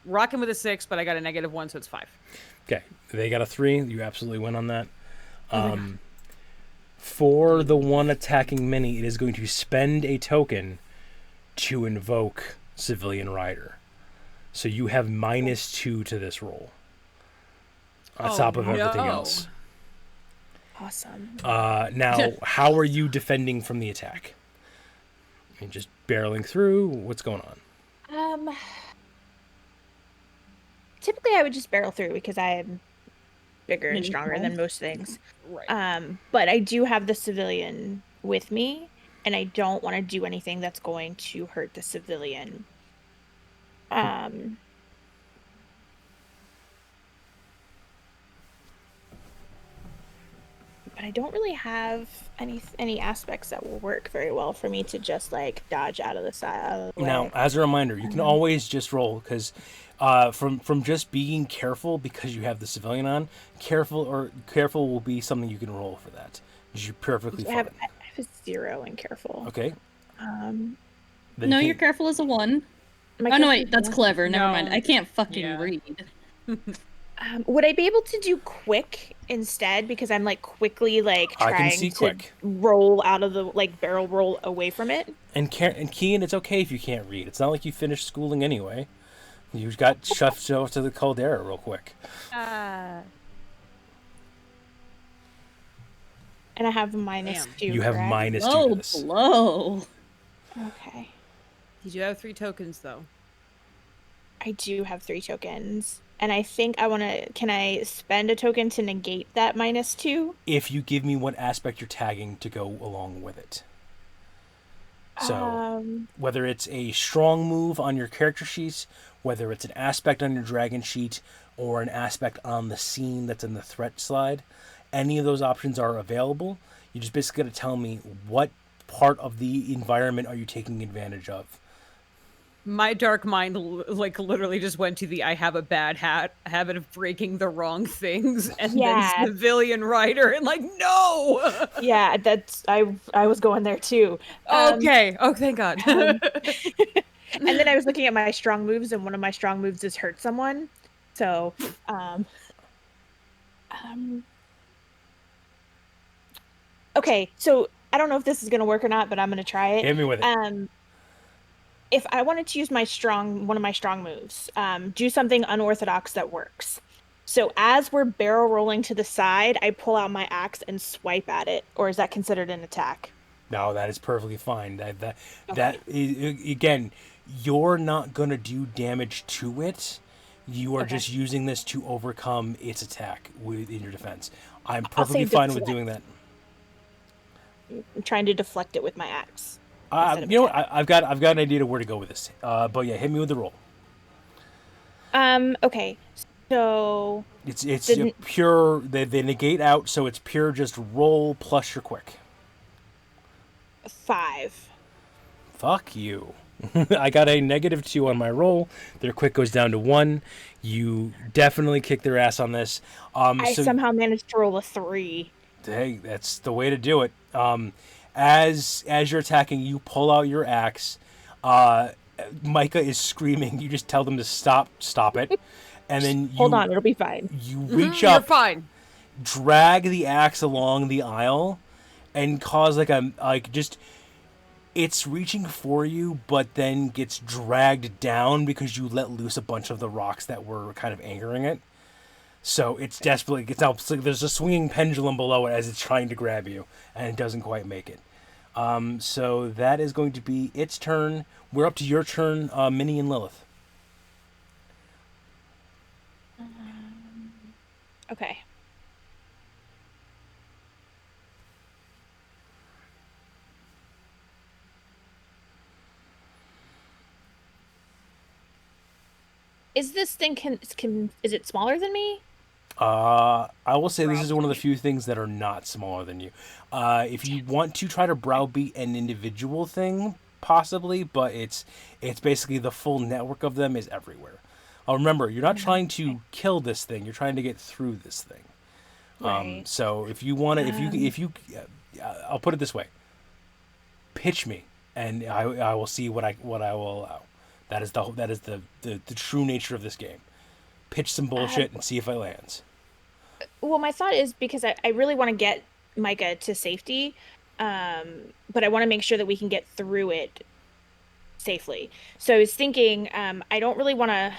rocking with a 6, but I got a -1, so it's 5. Okay, they got a 3. You absolutely win on that. For the one attacking Minnie, it is going to spend a token to invoke Civilian Rider. So you have -2 to this roll. On Oh, top of everything no. else. Awesome. Now, how are you defending from the attack? I mean, just barreling through? What's going on? Typically I would just barrel through because I am bigger and Mini stronger one. than most things. Right. But I do have the civilian with me, and I don't want to do anything that's going to hurt the civilian. But I don't really have any aspects that will work very well for me to just dodge out of the side. Now, as a reminder, you can always just roll because from just being careful because you have the civilian on, careful will be something you can roll for that. You're perfectly I fine. have a 0 in careful. Okay. Um, Then No, you you're can- careful as a 1. my Oh no, careful wait, is that's 1. clever. Never mind. No. I can't fucking Yeah. read. Would I be able to do quick instead? Because I'm quickly I trying can see to quick. roll out of the barrel roll away from it. And Kean, it's okay if you can't read. It's not like you finished schooling anyway. You got shoved off to the caldera real quick. And I have a Damn. -2. You have correct? -2 to Oh, this. blow. Okay. You do have 3 tokens though. I do have 3 tokens. And I think I want to... Can I spend a token to negate that -2? If you give me what aspect you're tagging to go along with it. So, whether it's a strong move on your character sheets, whether it's an aspect on your dragon sheet, or an aspect on the scene that's in the threat slide, any of those options are available. You just basically got to tell me what part of the environment are you taking advantage of. My dark mind literally just went to the I have a bad habit of breaking the wrong things and Yeah. then civilian rider and no. Yeah, that's... I was going there too. Okay. Oh, thank God. And then I was looking at my strong moves, and one of my strong moves is hurt someone. So, okay, so I don't know if this is gonna work or not, but I'm gonna try it. Hit me with it. If I wanted to use one of my strong moves, do something unorthodox that works. So as we're barrel rolling to the side, I pull out my axe and swipe at it, or is that considered an attack? No, that is perfectly fine. Okay. Again, you're not gonna do damage to it. You are Okay. just using this to overcome its attack in your defense. I'm I'll perfectly say fine with deflect. doing that. I'm trying to deflect it with my axe instead of You know what? attack. I've got an idea to where to go with this. But yeah, hit me with the roll. Okay. So It's a the pure. They negate out, so it's pure. Just roll plus your quick. 5. Fuck you. I got a -2 on my roll. Their quick goes down to 1. You definitely kick their ass on this. I So somehow managed to roll a 3. hey, that's the way to do it. As you're attacking, you pull out your axe. Uh, Micah is screaming. You just tell them to stop it, and then Hold on, it'll be fine. you reach You're up, fine. drag the axe along the aisle, and cause just it's reaching for you, but then gets dragged down because you let loose a bunch of the rocks that were kind of anchoring it. So it's desperately gets out. So there's a swinging pendulum below it as it's trying to grab you, and it doesn't quite make it. So that is going to be its turn. We're up to your turn, Minnie and Lilith. Okay. Is this thing can is it smaller than me? I will say this is one of the few things that are not smaller than you. If you want to try to browbeat an individual thing, possibly, but it's basically the full network of them is everywhere. Remember, you're not trying to kill this thing; you're trying to get through this thing. Right. So if you want to, I'll put it this way: pitch me, and I will see what I will allow. That is the true nature of this game. Pitch some bullshit and see if it lands. Well, my thought is because I really want to get Micah to safety, but I want to make sure that we can get through it safely. So I was thinking, I don't really want to.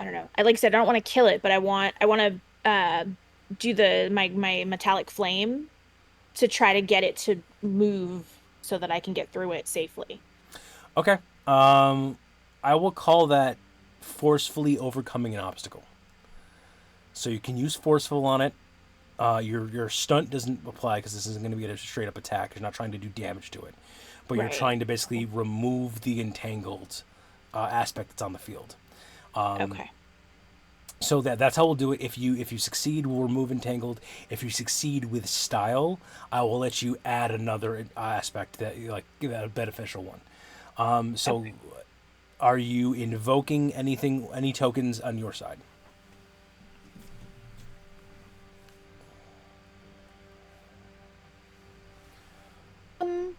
I don't know. I like I said, I don't want to kill it, but I want to do my metallic flame to try to get it to move so that I can get through it safely. Okay. I will call that forcefully overcoming an obstacle. So you can use forceful on it. Your stunt doesn't apply because this isn't going to be a straight up attack. You're not trying to do damage to it, but you're Right. trying to basically remove the entangled aspect that's on the field. Okay. So that's how we'll do it. If you succeed, we'll remove entangled. If you succeed with style, I will let you add another aspect that a beneficial one. Okay. Are you invoking any tokens on your side? Um,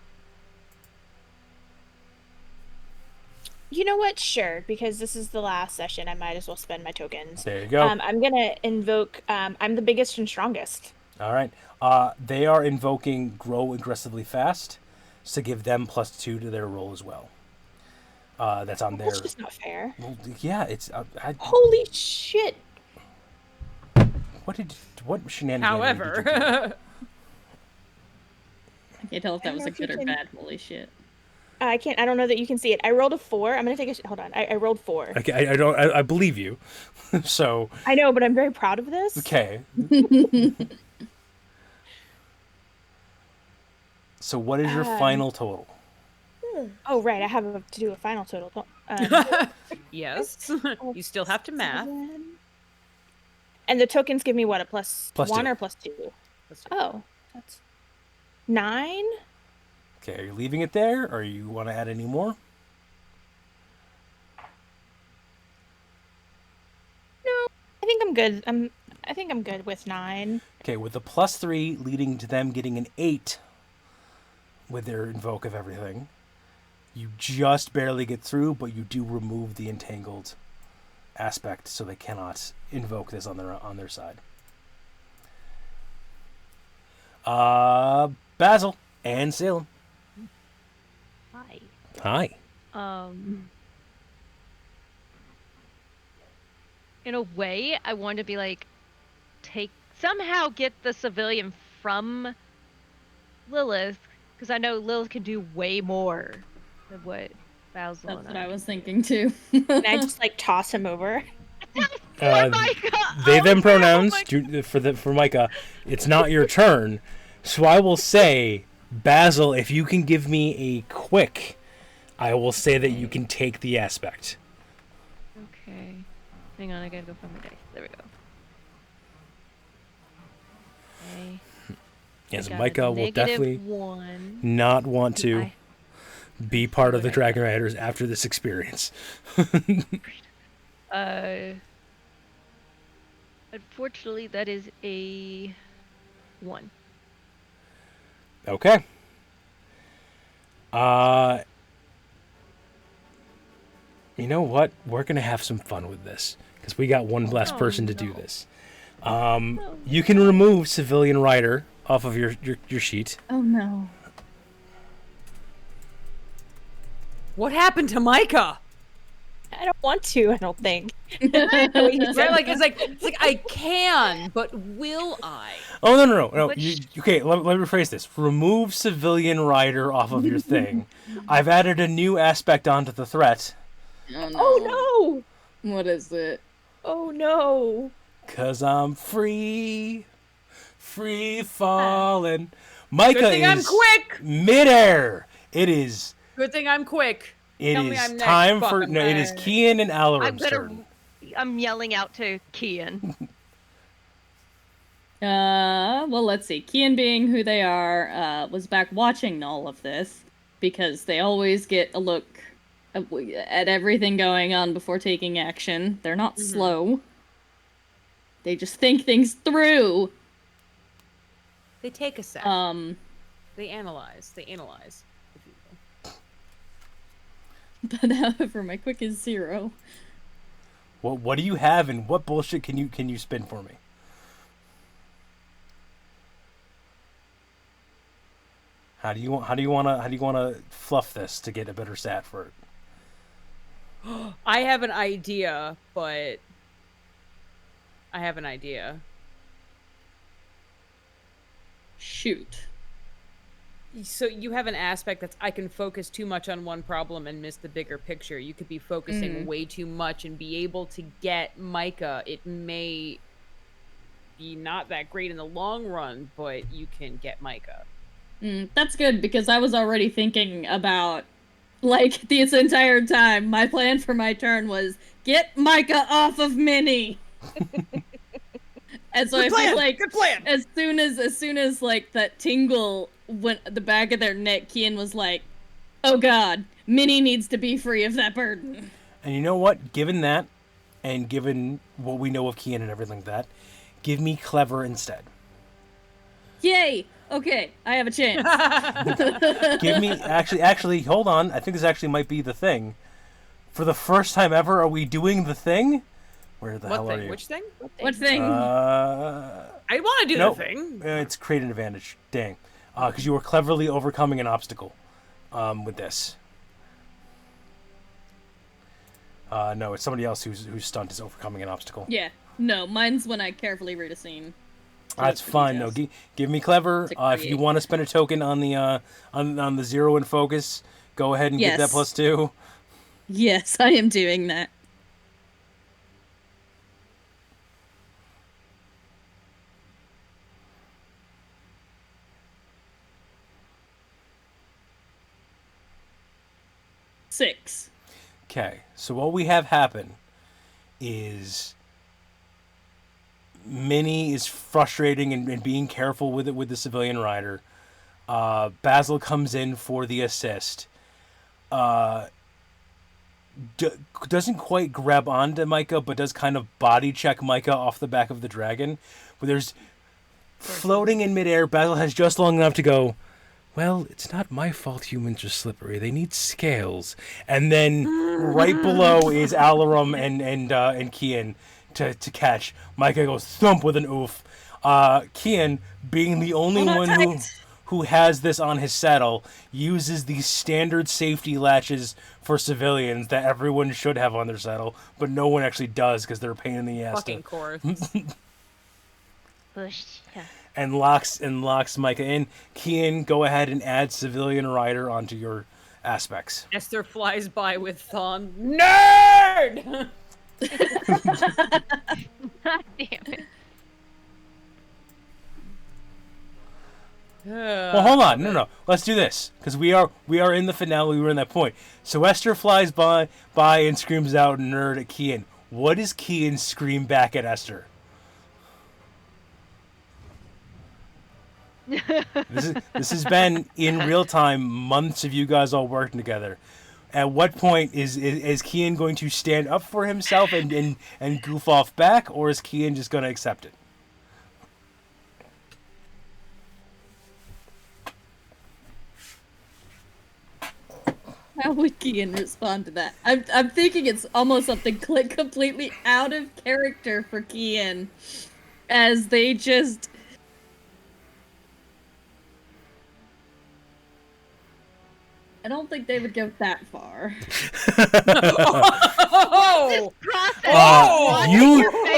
you know what? Sure, because this is the last session, I might as well spend my tokens. There you go. I'm gonna invoke. I'm the biggest and strongest. All right. They are invoking grow aggressively fast to give them +2 to their roll as well. That's on their. That's just not fair. Well, yeah, it's. Holy shit! What shenanigans? However, I can't tell if I that don't was know a if you good or can- bad. Holy shit. I can't. I don't know that you can see it. I rolled a 4. I'm gonna take a. Hold on. I rolled 4. Okay, I don't. I believe you. So I know, but I'm very proud of this. okay. So what is your final total? Oh right, I have to do a final total. Um, yes, you still have to math. 7. And the tokens give me what, a plus +2. 1 or +2? Oh, that's 9. Okay, are you leaving it there, or you want to add any more? No, I think I'm good. I think I'm good with 9. Okay, with the +3 leading to them getting an 8 with their invoke of everything. You just barely get through, but you do remove the entangled aspect, so they cannot invoke this on their side. Basil and Salem. Hi. Hi. in a way, I want to be like, somehow get the civilian from Lilith, because I know Lilith can do way more than what Basil That's and what I can was do. thinking too. And I just like toss him over. Uh, Micah! they Oh, them no, pronouns Micah! for Micah. It's not your turn, so I will say, Basil, if you can give me a quick, I will say that you can take the aspect. Okay. Hang on, I gotta go find my dice. There we go. Okay. Yes, Got a Micah will definitely -1. not want to I- be part of what the I Dragon Riders after this experience. Unfortunately, that is a 1. Okay. You know what? We're gonna have some fun with this because we got one less Oh, person to do no. this. Oh, You can remove civilian rider off of your sheet. Oh no. What happened to Micah? I don't want to, I don't think. Right? Like it's like I can, but will I? Oh no! But Okay, let me rephrase this. Remove civilian rider off of your thing. I've added a new aspect onto the threat. Oh no. Oh What is it? no! Oh no! 'Cause I'm free falling. Micah Good thing I'm is quick. midair. It is. Good thing I'm quick. It Tell me is I'm next, time fuck, for I'm no. It is next. Kian and Alaram's turn. I'm yelling out to Kian. Well, let's see. Kian, being who they are, was back watching all of this because they always get a look at everything going on before taking action. They're not slow. They just think things through. They take a sec. They analyze. If you will. But however, my quick is 0. What do you have, and what bullshit can you spin for me? How do you want to fluff this to get a better stat for it? I have an idea, but I have an idea. Shoot. So you have an aspect that's I can focus too much on one problem and miss the bigger picture. You could be focusing way too much and be able to get Micah. It may be not that great in the long run, but you can get Micah. That's good because I was already thinking about, like, this entire time. My plan for my turn was get Micah off of Minnie. And so I feel like good plan. as soon as like that tingle went at the back of their neck, Kian was like, "Oh God, Minnie needs to be free of that burden." And you know what? Given that, and given what we know of Kian and everything like that, give me clever instead. Yay! Okay, I have a chance. Give me actually hold on. I think this actually might be the thing. For the first time ever, are we doing the thing? Where the hell What are thing? you? Which thing? What thing? I want to do Nope. the thing. It's create an advantage. Dang. Because you were cleverly overcoming an obstacle with this. No, it's somebody else whose stunt is overcoming an obstacle. Yeah. No, mine's when I carefully read a scene. That's for fine. No, details. give me clever. To If you create. want to spend a token on the on the 0 in focus, go ahead and get that Yes. +2. Yes, I am doing that. Six. Okay, so what we have happen is Minnie is frustrating and being careful with it with the civilian rider. Basil comes in for the assist. Doesn't quite grab onto Micah, but does kind of body check Micah off the back of the dragon. Where there's floating in midair, Basil has just long enough to go, well, it's not my fault humans are slippery. They need scales. And then right below is Alarum and Kian to catch. Micah goes thump with an oof. Kian, being the only one who has this on his saddle, uses these standard safety latches for civilians that everyone should have on their saddle, but no one actually does because they're a pain in the ass. Fucking chorus. Bush. Yeah. And locks Micah in. Kian, go ahead and add civilian rider onto your aspects. Esther flies by with Thon. Nerd! God damn it. Well, hold on. No. Let's do this because we are in the finale. We're in that point. So Esther flies by and screams out "nerd" at Kian. What does Kian scream back at Esther? This has been in real time, months of you guys all working together. At what point is Kian going to stand up for himself and goof off back, or is Kian just going to accept it? How would Kian respond to that? I'm thinking it's almost something completely out of character for Kian, as they just. I don't think they would go that far. Oh!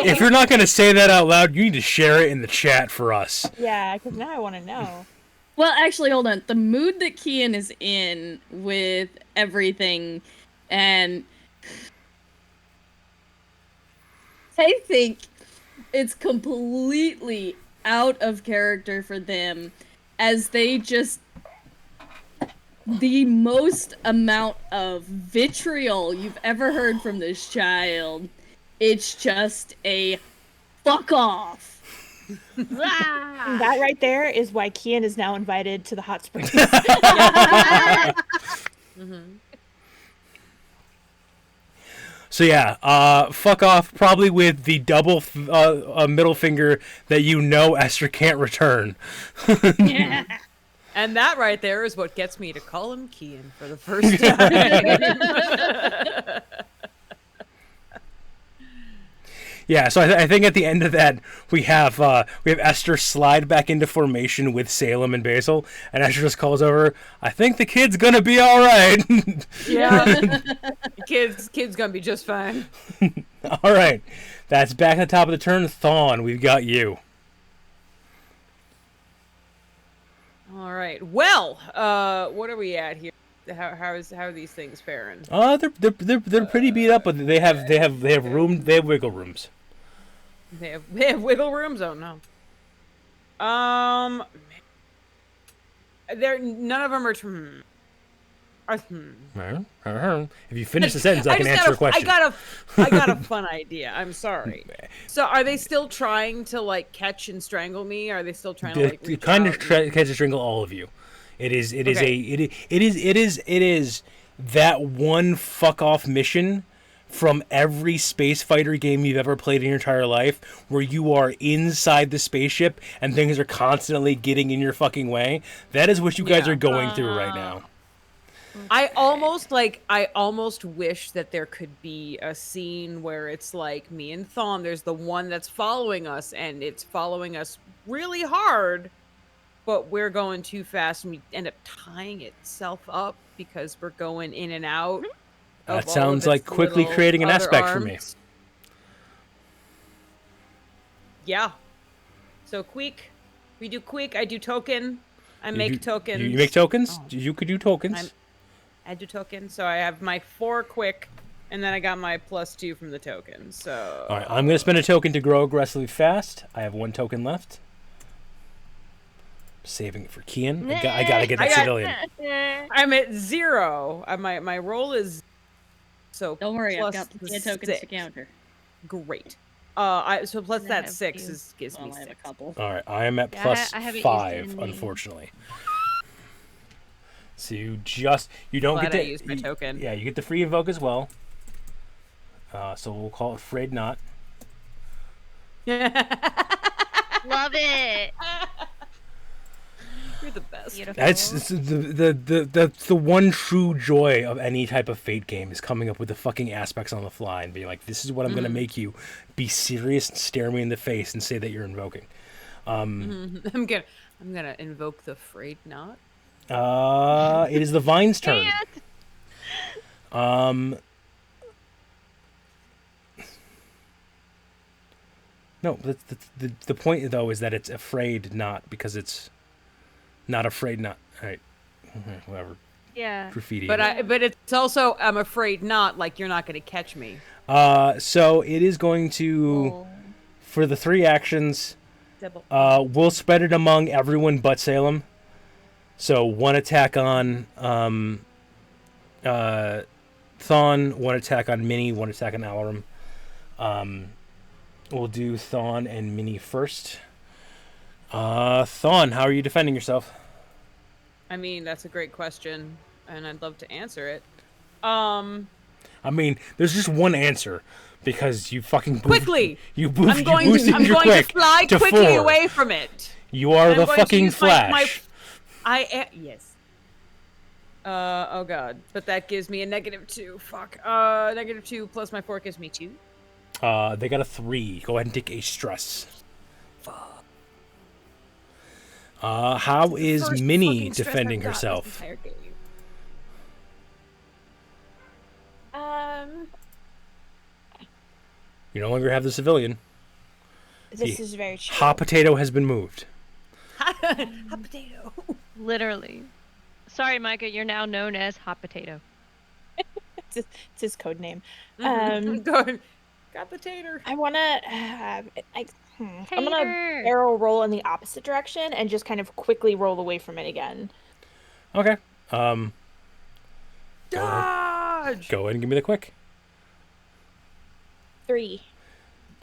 If you're not going to say that out loud, you need to share it in the chat for us. Yeah, because now I want to know. Well, actually, hold on. The mood that Kian is in with everything, and I think it's completely out of character for them, as they just the most amount of vitriol you've ever heard from this child. It's just a fuck off. That right there is why Kian is now invited to the hot springs. So yeah, fuck off, probably with the double middle finger that Esther can't return. Yeah. And that right there is what gets me to call him Kian for the first time. Yeah, so I think at the end of that we have Esther slide back into formation with Salem and Basil, and Esther just calls over, "I think the kid's gonna be all right." Yeah, kid's gonna be just fine. All right, that's back at the top of the turn. Thawne, we've got you. All right. Well, what are we at here? How are these things faring? They're pretty beat up, but they have wiggle rooms. They have wiggle rooms. Oh no. None of them are. If you finish the sentence, I can answer a question. I got a fun idea. I'm sorry. So, are they still trying to like catch and strangle me? Are they still trying to like? They kind of catch and strangle all of you. It is that one fuck off mission from every space fighter game you've ever played in your entire life, where you are inside the spaceship and things are constantly getting in your fucking way. That is what you guys are going through right now. I almost wish that there could be a scene where it's like me and Thawne, there's the one that's following us and it's following us really hard, but we're going too fast and we end up tying itself up because we're going in and out. That sounds like quickly creating an aspect for me. Yeah. So Queek, we do Queek, I do token. I make tokens. You make tokens? Oh. You could do tokens. I do tokens, so I have my 4 quick, and then I got my +2 from the token. So. All right, I'm gonna spend a token to grow aggressively fast. I have 1 token left. Saving it for Kian. I gotta get that civilian. I'm at 0. My roll is. So don't worry, I've got the tokens to counter. Great. So plus that 6 gives me 6. I have a couple. All right, I am at +5, unfortunately. So you don't get to use my token. Yeah, you get the free invoke as well. So we'll call it Frayed Not. Love it. You're the best. Beautiful. That's the one true joy of any type of Fate game is coming up with the fucking aspects on the fly and being like, this is what I'm gonna make you. Be serious and stare me in the face and say that you're invoking. I'm gonna invoke the Frayed Not. It is the Vine's turn. No, the point though is that it's afraid not because it's not afraid not. All right, whatever. Yeah. Graffiti. But it's also I'm afraid not, like you're not going to catch me. So it is going to Oh. for the 3 actions. Double. We'll spread it among everyone but Salem. So 1 attack on Thawne, 1 attack on Minnie, 1 attack on Alarum. We'll do Thawne and Minnie first. Thawne, how are you defending yourself? I mean, that's a great question, and I'd love to answer it. I mean, there's just one answer because you fucking Quickly! You boosted, I'm going you boosted to I'm your going quick to fly to quickly 4. away from it. You are And the I'm going to fucking use Flash. yes. Oh god, but that gives me a -2. Fuck. -2 plus my 4 gives me 2. They got a 3. Go ahead and take a stress. How is First Minnie fucking stress defending I've got this herself? entire game. You no longer have the civilian. This is very true. Hot potato has been moved. Hot potato. Literally. Sorry, Micah. You're now known as Hot Potato. It's his code name. Good. Got potato. I want to. I'm gonna Tater. barrel roll in the opposite direction and just kind of quickly roll away from it again. Okay. Dodge. Go ahead and give me the quick. 3.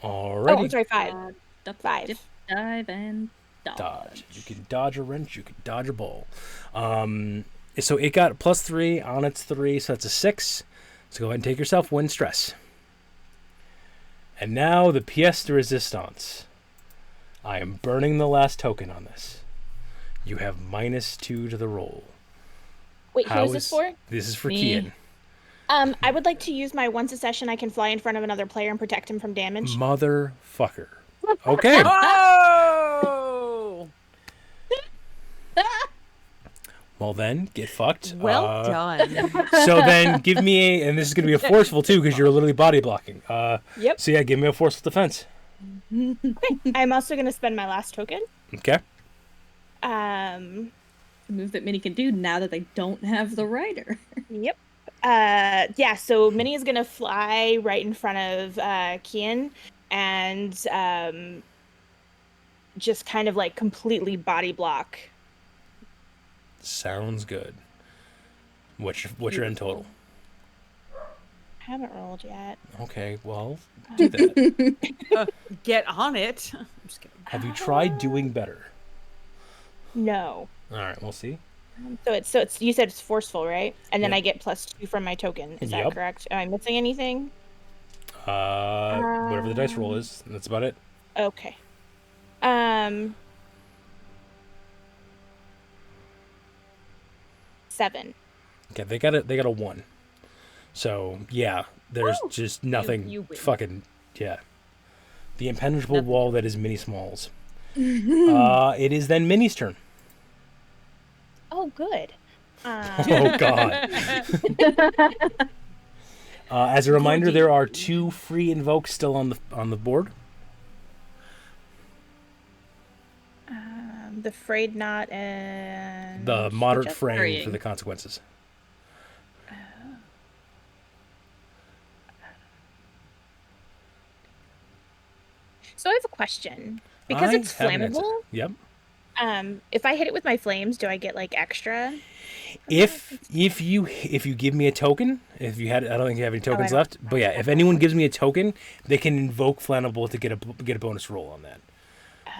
Alrighty. Oh, I'm sorry, 5. Duck, 5. dip, dive, and Dodge. You can dodge a wrench. You can dodge a ball. So it got +3 on its 3, so that's a 6. So go ahead and take yourself 1 stress. And now the pièce de résistance. I am burning the last token on this. You have -2 to the roll. Wait, who is this for? This is for Me. Kian. I would like to use my once a session I can fly in front of another player and protect him from damage. Motherfucker. Okay. Oh! Well then, get fucked. Well done. So then give me and this is going to be a forceful too because you're literally body blocking. Yep. So yeah, give me a forceful defense. I'm also going to spend my last token. Okay. Um, The move that Minnie can do now that they don't have the rider. Yep. Yeah, so Minnie is going to fly right in front of Kian and just kind of like completely body block. Sounds good. What's your end total? I haven't rolled yet. Okay, well, do that. Get on it. I'm just kidding. Have you tried doing better? No. All right, we'll see. So it's you said it's forceful, right? And then Yep. I get +2 from my token. Is Yep. that correct? Am I missing anything? Whatever the dice roll is, that's about it. Okay. 7. Okay, they got a 1. So yeah, there's just nothing. you win. Fucking yeah. The impenetrable wall that is Minnie Smalls. It is then Minnie's turn. Oh, good. Oh God. As a reminder, there are 2 free invokes still on the board. The frayed knot and The moderate Switch up? frame Hurrying. for the consequences. So I have a question. Because I it's have an answer. flammable, Yep. if I hit it with my flames, do I get like extra? If you give me a token, if you had, I don't think you have any tokens don't. left. But yeah, if anyone gives me a token, they can invoke flammable to get a bonus roll on that.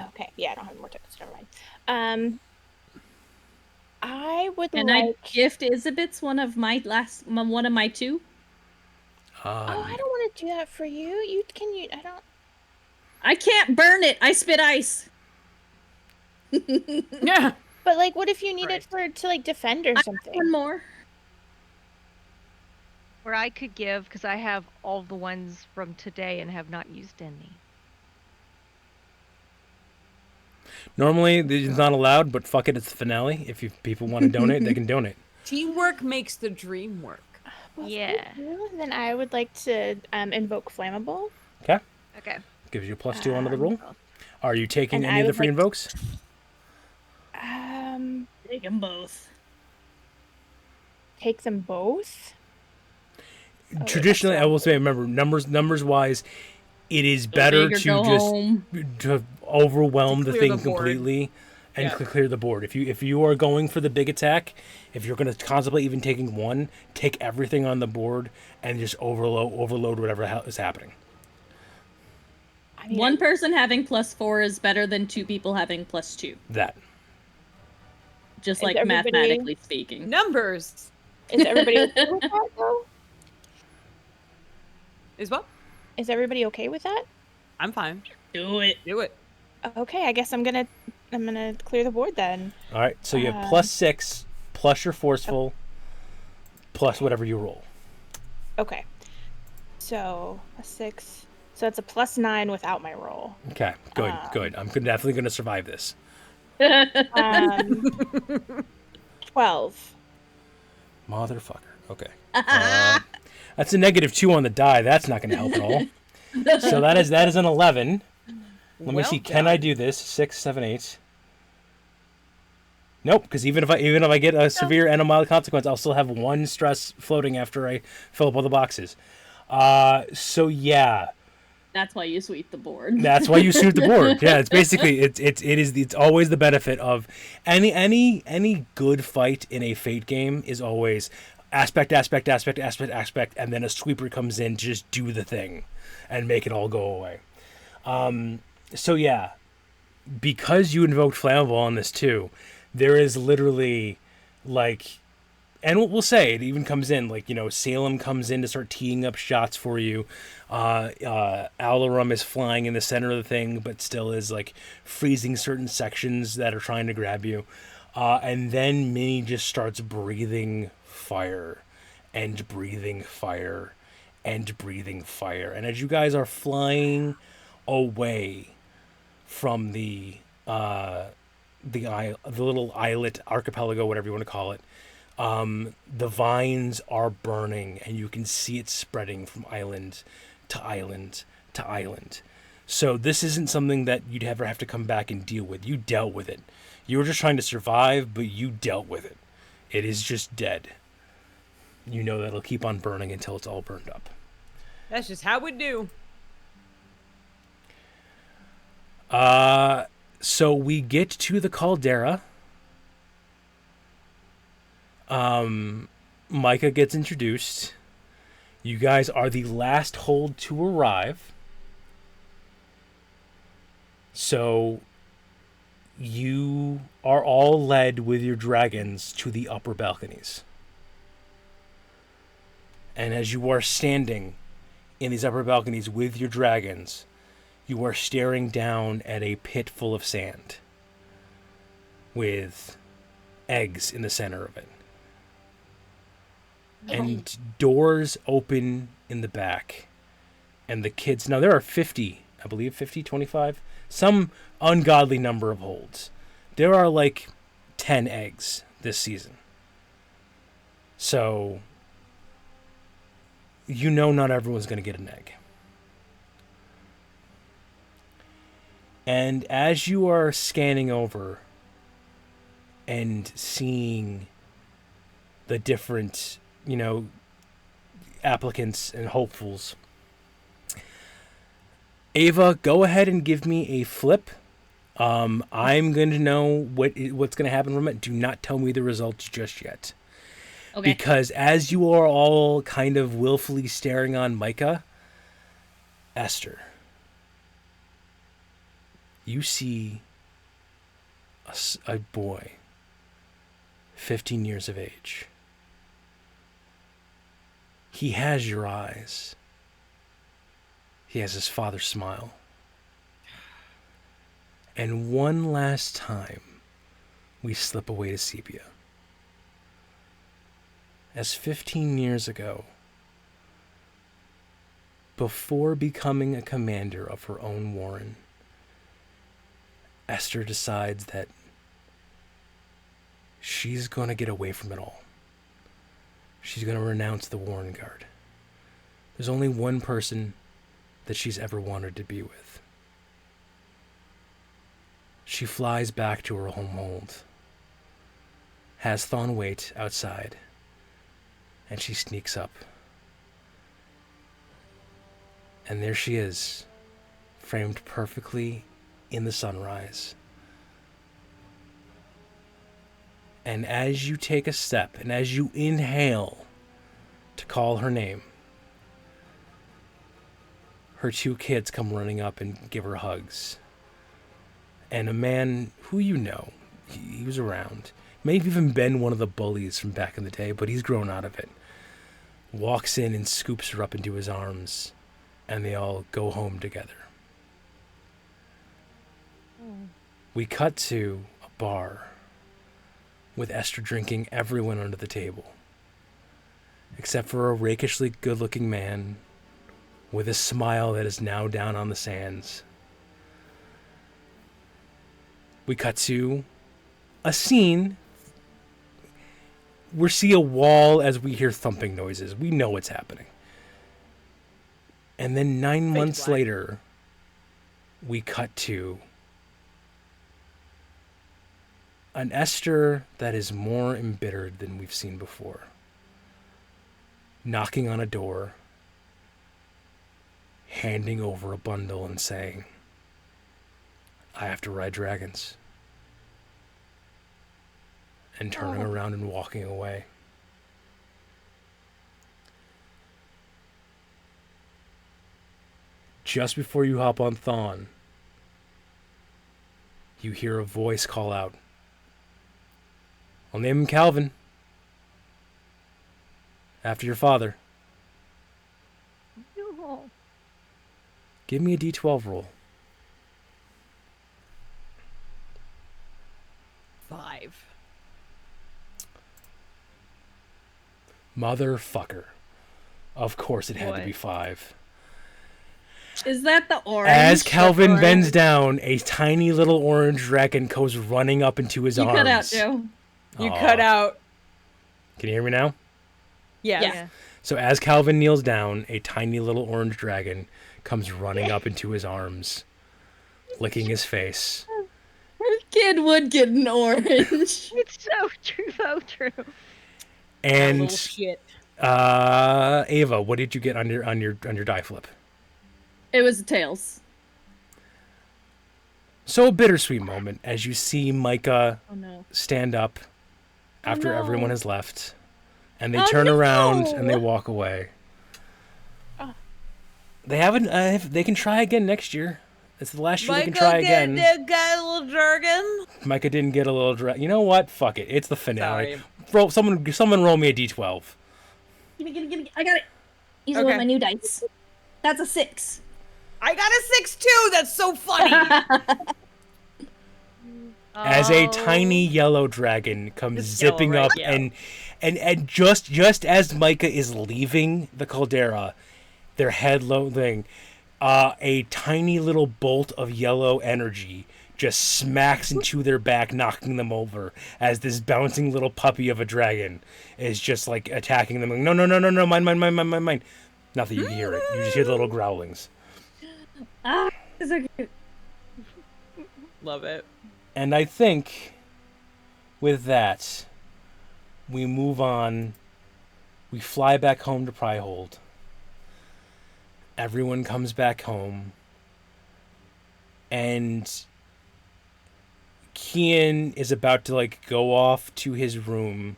Okay, yeah, I don't have more tokens. Never mind. I would And I like. gift Isabits one of my 2. Oh, I don't want to do that for you. You can you. I don't. I can't burn it. I spit ice. Yeah. But like, what if you need it to like defend or One something? more. Or I could give, because I have all the ones from today and have not used any. Normally, it's not allowed, but fuck it, it's the finale. If people want to donate, they can donate. Teamwork makes the dream work. Yeah. Then I would like to invoke flammable, Okay. Okay. Gives you a +2 onto the roll. Oh, Are you taking and any I of the would free like to- invokes? Take them both. take them both. wait, Traditionally, that's I the will wrong say, remember, numbers wise, it is Go better big or to go just home. to overwhelm To the clear thing the board. completely and Yeah. clear the board. If you are going for the big attack, if you're going to contemplate even taking one, take everything on the board and just overload whatever is happening. I mean, One person having +4 is better than 2 people having +2. That. Just Is like everybody- mathematically speaking. Numbers Is everybody okay with that though? is what? Is everybody okay with that? I'm fine. Do it. Do it. Okay, I guess I'm gonna clear the board then. All right. So you have +6 plus your forceful plus whatever you roll. Okay. So a 6. So it's a +9 without my roll. Okay. Good. I'm definitely going to survive this. 12. Motherfucker. Okay. That's a -2 on the die. That's not going to help at all. So that is an 11. Let me Well see. Can I do this? 6, 7, 8. Nope. Because even if I get a severe and a mild consequence, I'll still have 1 stress floating after I fill up all the boxes. So yeah. That's why you sweep the board. That's why you sweep the board. Yeah, it's basically it's always the benefit of any good fight in a Fate game is always aspect, and then a sweeper comes in to just do the thing and make it all go away. So yeah, because you invoked flammable on this too, there is literally like. And we'll say it even comes in, like, Salem comes in to start teeing up shots for you. Alarum is flying in the center of the thing, but still is, like, freezing certain sections that are trying to grab you. And then Minnie just starts breathing fire and breathing fire and breathing fire. And as you guys are flying away from the little islet, archipelago, whatever you want to call it, the vines are burning and you can see it spreading from island to island to island. So this isn't something that you'd ever have to come back and deal with. You dealt with it. You were just trying to survive, but you dealt with it. It is just dead. You know that it'll keep on burning until it's all burned up. That's just how we do. So we get to the caldera. Micah gets introduced. You guys are the last hold to arrive. So you are all led with your dragons to the upper balconies. And as you are standing in these upper balconies with your dragons, you are staring down at a pit full of sand with eggs in the center of it. And doors open in the back. And the kids... Now, there are 50, I believe, 50, 25? Some ungodly number of holds. There are, like, 10 eggs this season. So, not everyone's going to get an egg. And as you are scanning over and seeing the different... applicants and hopefuls. Ava, go ahead and give me a flip. I'm going to know what's going to happen from it. Do not tell me the results just yet. Okay. Because as you are all kind of willfully staring on Micah, Esther, you see a boy, 15 years of age. He has your eyes. He has his father's smile. And one last time, we slip away to sepia. As 15 years ago, before becoming a commander of her own Warren, Esther decides that she's going to get away from it all. she's going to renounce the Warrenguard. There's only one person that she's ever wanted to be with. She flies back to her homehold, has Thawne wait outside, and she sneaks up. And there she is, framed perfectly in the sunrise. And as you take a step, and as you inhale to call her name, her 2 kids come running up and give her hugs. And a man who you know, he was around, may have even been one of the bullies from back in the day, but he's grown out of it, walks in and scoops her up into his arms, and they all go home together. We cut to a bar with Esther drinking everyone under the table, except for a rakishly good-looking man with a smile that is now down on the sands. We cut to a scene. We see a wall as we hear thumping noises. We know what's happening. And then 9 months later, we cut to an Esther that is more embittered than we've seen before. Knocking on a door, handing over a bundle and saying, "I have to ride dragons." And turning around and walking away. Just before you hop on Thawne, you hear a voice call out, "I'll name him Calvin, after your father." No. Give me a D12 roll. 5. Motherfucker. Of course it had to Boy. be 5. Is that the orange? As That's Calvin orange? bends down, a tiny little orange dragon goes running up into his You arms. cut out, Joe. You Aw. cut out. Can you hear me now? Yes. Yeah. Yeah. So as Calvin kneels down, a tiny little orange dragon comes running up into his arms, licking his face. Kid would get an orange. It's so true, so true. That And little shit. Ava, what did you get on your die flip? It was tails. So a bittersweet moment as you see Micah Oh no. stand up after no. everyone has left, and they Oh, turn around no. and they walk away. Oh. They haven't. They can try again next year. It's the last year they can try again. Got a little dragon. Micah didn't get a little. You know what? Fuck it. It's the finale. Sorry. Roll, someone roll me a d12. Gimme. I got it. These are Okay. my new dice. That's a 6. I got a 6 too. That's so funny. As a Oh. tiny yellow dragon comes It's zipping yellow, up right? Yeah. and just as Micah is leaving the caldera, their head loading, a tiny little bolt of yellow energy just smacks into their back, knocking them over as this bouncing little puppy of a dragon is just like attacking them. Like, no, mine. Not that you can hear it. You just hear the little growlings. It's okay. Love it. And I think with that, we move on. We fly back home to Pryhold. Everyone comes back home. And Kian is about to go off to his room.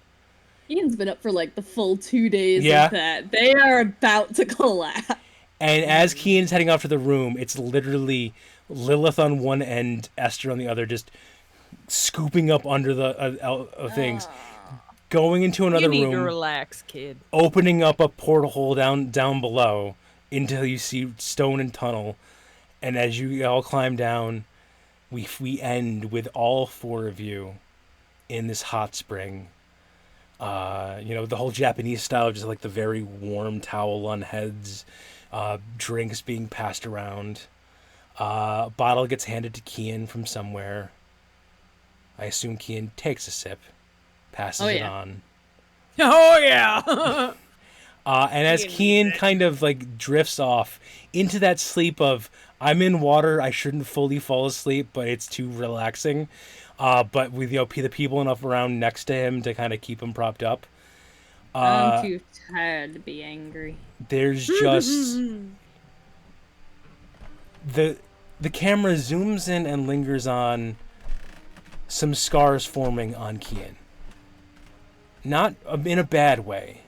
Ian's been up for the full 2 days Yeah. of that. They are about to collapse. And as Kian's heading off to the room, it's literally Lilith on one end, Esther on the other, just scooping up under the things, going into another You need to room, relax, kid. opening up a porthole down below until you see stone and tunnel. And as you all climb down, we end with all 4 of you in this hot spring. The whole Japanese style, just the very warm towel on heads, drinks being passed around. A bottle gets handed to Kian from somewhere. I assume Kian takes a sip, passes Oh, it yeah. on. Oh yeah. And as Kian kind of like drifts off into that sleep of I'm in water, I shouldn't fully fall asleep, but it's too relaxing. But with the people enough around next to him to kind of keep him propped up. I'm too tired to be angry. There's just the camera zooms in and lingers on some scars forming on Kian. Not in a bad way,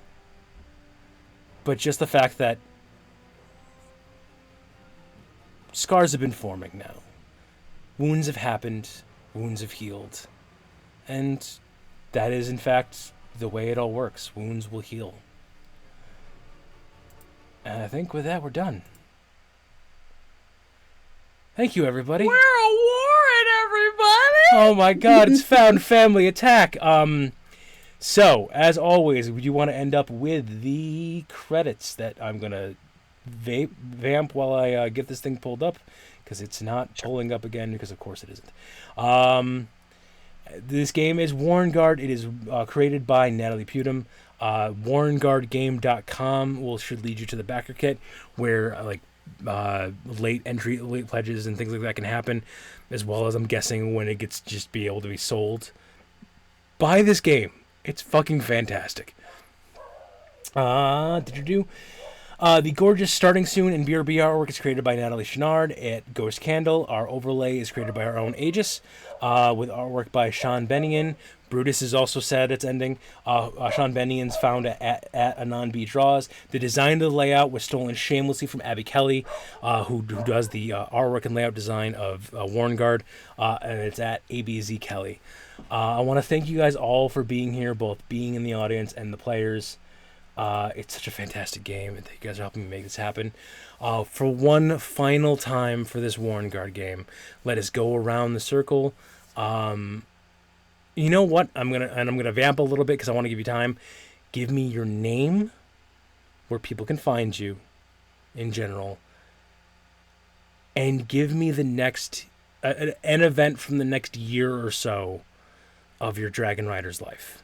but just the fact that scars have been forming now. Wounds have happened, wounds have healed, and that is in fact the way it all works. Wounds will heal. And I think with that we're done. Thank you, everybody. We're a Warren, everybody. Oh my god, it's found family attack. So, as always, you want to end up with the credits that I'm going to vamp while I get this thing pulled up, because it's not pulling up again, because of course it isn't. This game is Warrenguard. It is created by Natalie Putum. WarrenguardGame.com should lead you to the backer kit, where late pledges and things like that can happen, as well as I'm guessing when it gets just be able to be sold. Buy this game. It's fucking fantastic. The gorgeous Starting Soon and BRB artwork is created by Natalie Chenard at Ghost Candle. Our overlay is created by our own Aegis, with artwork by Sean Bennion. Brutus is also sad it's ending. Sean Bennion's found at Anon B Draws. The design of the layout was stolen shamelessly from Abby Kelly, who does the artwork and layout design of Warrenguard, and it's at ABZ Kelly. I want to thank you guys all for being here, both being in the audience and the players. It's such a fantastic game, and you guys are helping me make this happen. For one final time for this Warrenguard game, let us go around the circle. You know what? I'm gonna vamp a little bit because I want to give you time. Give me your name, where people can find you, in general, and give me the next an event from the next year or so of your Dragon Rider's life.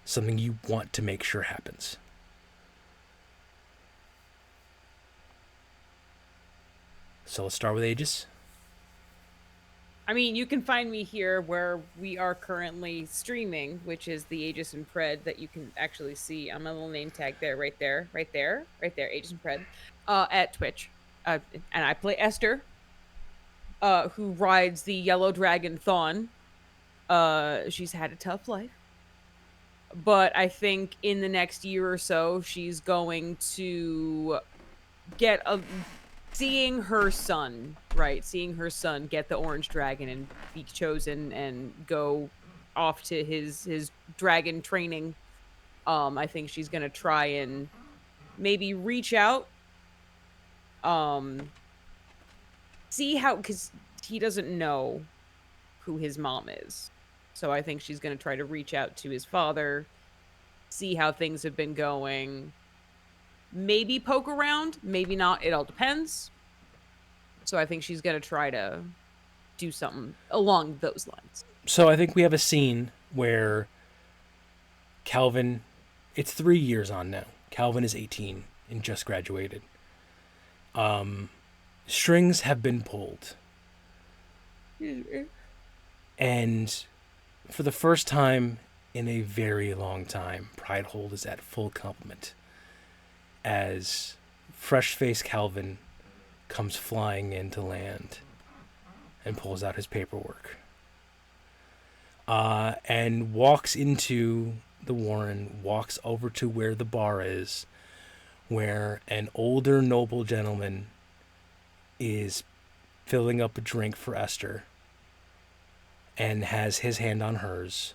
Something you want to make sure happens. So let's start with Aegis. I mean, you can find me here where we are currently streaming, which is the Aegis and Pred that you can actually see on my little name tag there, right there, Aegis and Pred, at Twitch. And I play Esther, who rides the yellow dragon Thawne. She's had a tough life. But I think in the next year or so, she's going to get seeing her son get the orange dragon and be chosen and go off to his dragon training. I think she's going to try and maybe reach out, see how, because he doesn't know who his mom is. So I think she's going to try to reach out to his father, see how things have been going, maybe poke around, maybe not. It all depends. So I think she's going to try to do something along those lines. So I think we have a scene where Calvin, it's 3 years on now. Calvin is 18 and just graduated. Strings have been pulled. And for the first time in a very long time, Pridehold is at full complement as fresh-faced Calvin comes flying into land and pulls out his paperwork. And walks into the Warren, walks over to where the bar is, where an older noble gentleman is filling up a drink for Esther and has his hand on hers.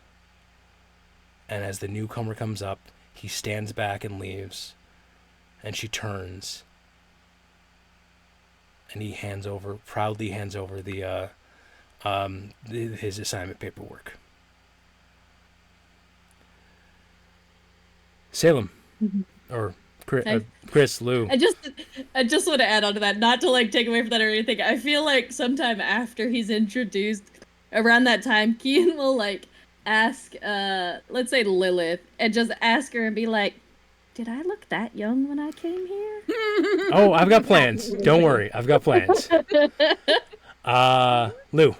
And as the newcomer comes up, he stands back and leaves, and she turns, and he proudly hands over his assignment paperwork. Salem, or Chris, Lou. I just want to add on to that, not to like take away from that or anything. I feel like sometime after he's introduced, around that time, Kian will like ask, let's say Lilith, and just ask her and be like, "Did I look that young when I came here?" Oh, I've got plans. Don't worry, I've got plans. Lou.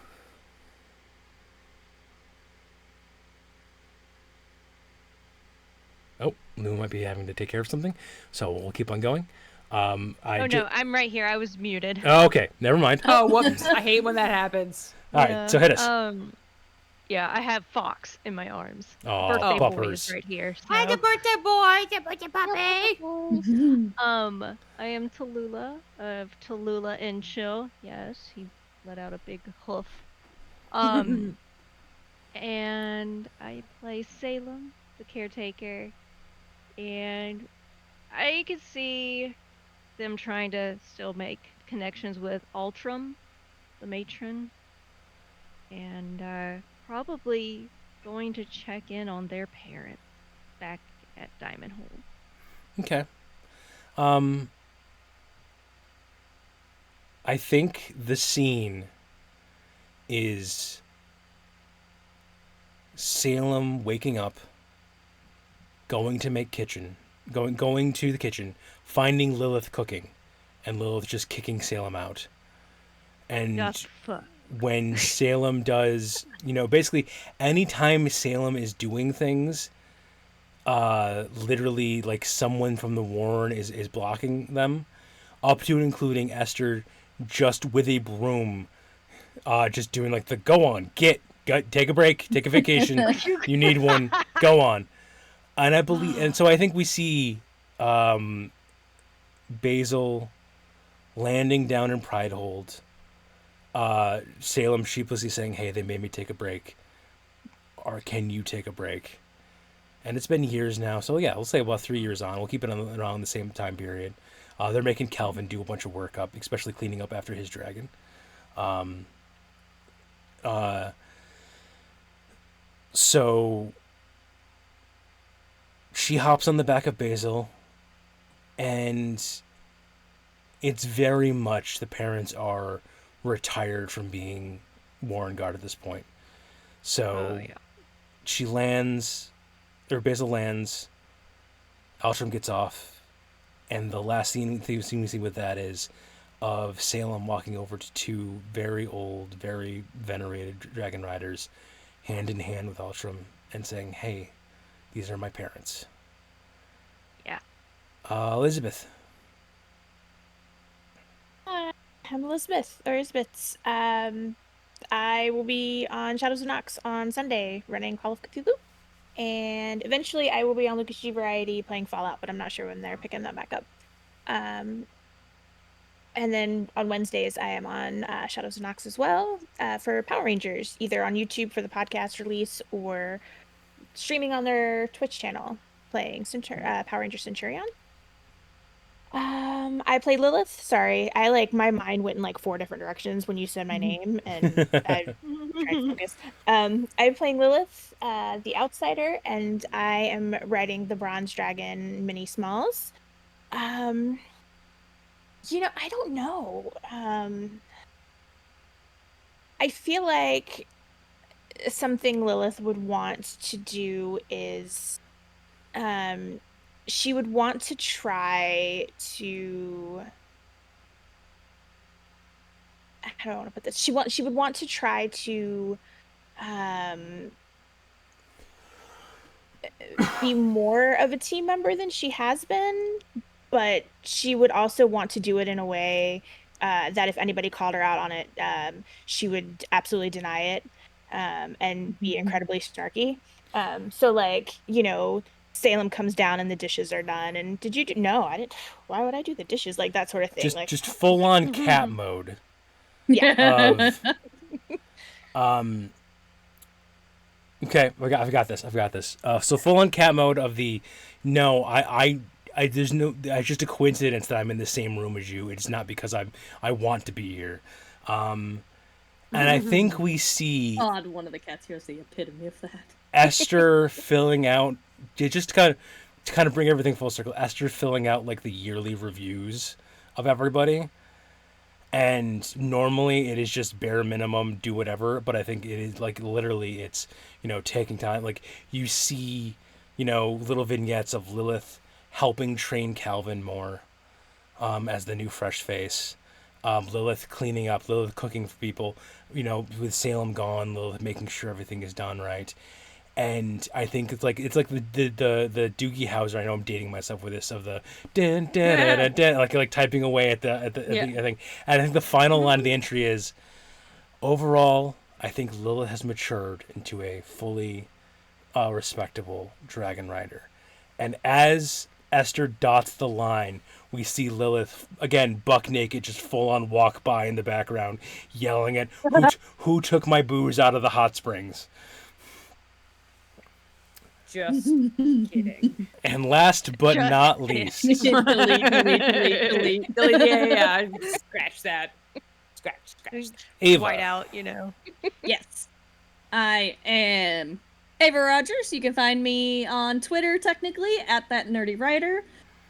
Oh, Lou might be having to take care of something, so we'll keep on going. Oh no, I'm right here. I was muted. Oh, okay, never mind. Oh, whoops. I hate when that happens. All right, so hit us. Yeah, I have Fox in my arms. Oh, Birthday boy buppers. is right here. Hi, the so- birthday boy, the birthday puppy. I am Tallulah of Tallulah and Chill. Yes, he let out a big hoof. And I play Salem, the caretaker, and I can see them trying to still make connections with Ultram, the matron, and probably going to check in on their parents back at Diamond Hole. Okay. I think the scene is Salem waking up, going to make kitchen, going to the kitchen, finding Lilith cooking, and Lilith just kicking Salem out. And Just fuck. when Salem does, basically anytime Salem is doing things, literally like someone from the Warren is blocking them, up to and including Esther just with a broom, just doing like the go on, get, take a break, take a vacation, you need one, go on. And I believe, and so I think we see Basil landing down in Pridehold, Salem sheepishly saying, "Hey, they made me take a break. Or can you take a break?" And it's been years now, so yeah, we'll say about 3 years on. We'll keep it around the same time period. They're making Calvin do a bunch of work up, especially cleaning up after his dragon. So she hops on the back of Basil, and it's very much the parents are retired from being Warrenguard at this point. So she lands, or Basil lands, Altram gets off, and the last thing we see with that is of Salem walking over to two very old, very venerated dragon riders, hand in hand with Altram, and saying, "Hey, these are my parents." Yeah. Elizabeth. I'm Elizabeth, or Elizabeth. I will be on Shadows of Nox on Sunday running Call of Cthulhu. And eventually I will be on Lucas G Variety playing Fallout, but I'm not sure when they're picking that back up. And then on Wednesdays, I am on Shadows of Nox as well for Power Rangers, either on YouTube for the podcast release or streaming on their Twitch channel, playing Power Ranger Centurion. I play Lilith. Sorry, my mind went in like 4 different directions when you said my name, and I tried to focus. I'm playing Lilith, the Outsider, and I am riding the Bronze Dragon Mini Smalls. I don't know. I feel like something Lilith would want to do is, she would want to try to, how do I want to put this? She would want to try to be more of a team member than she has been, but she would also want to do it in a way that if anybody called her out on it, she would absolutely deny it, and be incredibly snarky. Salem comes down and the dishes are done, and did you do? No, I didn't. Why would I do the dishes? Like that sort of thing. Just full on cat mode. Yeah. Okay, I've got this. So full on cat mode of the, no, there's no, it's just a coincidence that I'm in the same room as you. It's not because I want to be here. And I think we see God, one of the cats here is the epitome of that. Esther filling out, just to kind of bring everything full circle. Esther filling out like the yearly reviews of everybody, And normally it is just bare minimum, do whatever, but I think it is like literally it's, taking time. Like you see, little vignettes of Lilith helping train Calvin more, as the new fresh face. Lilith cleaning up, Lilith cooking for people, with Salem gone, Lilith making sure everything is done right. And I think it's like the Doogie Howser. I know I'm dating myself with this of the dun, dun, dun, dun, dun, like typing away at the Yeah. I think, and I think the final line of the entry is, overall, I think Lilith has matured into a fully respectable dragon rider. And as Esther dots the line, we see Lilith again, buck naked, just full on walk by in the background, yelling at who took my booze out of the hot springs. Just kidding. And last but Just not kidding. least, Delete. Yeah. Scratch that. Scratch. Ava. White out, you know. Yes. I am Ava Rogers. You can find me on Twitter, technically, at That Nerdy Writer.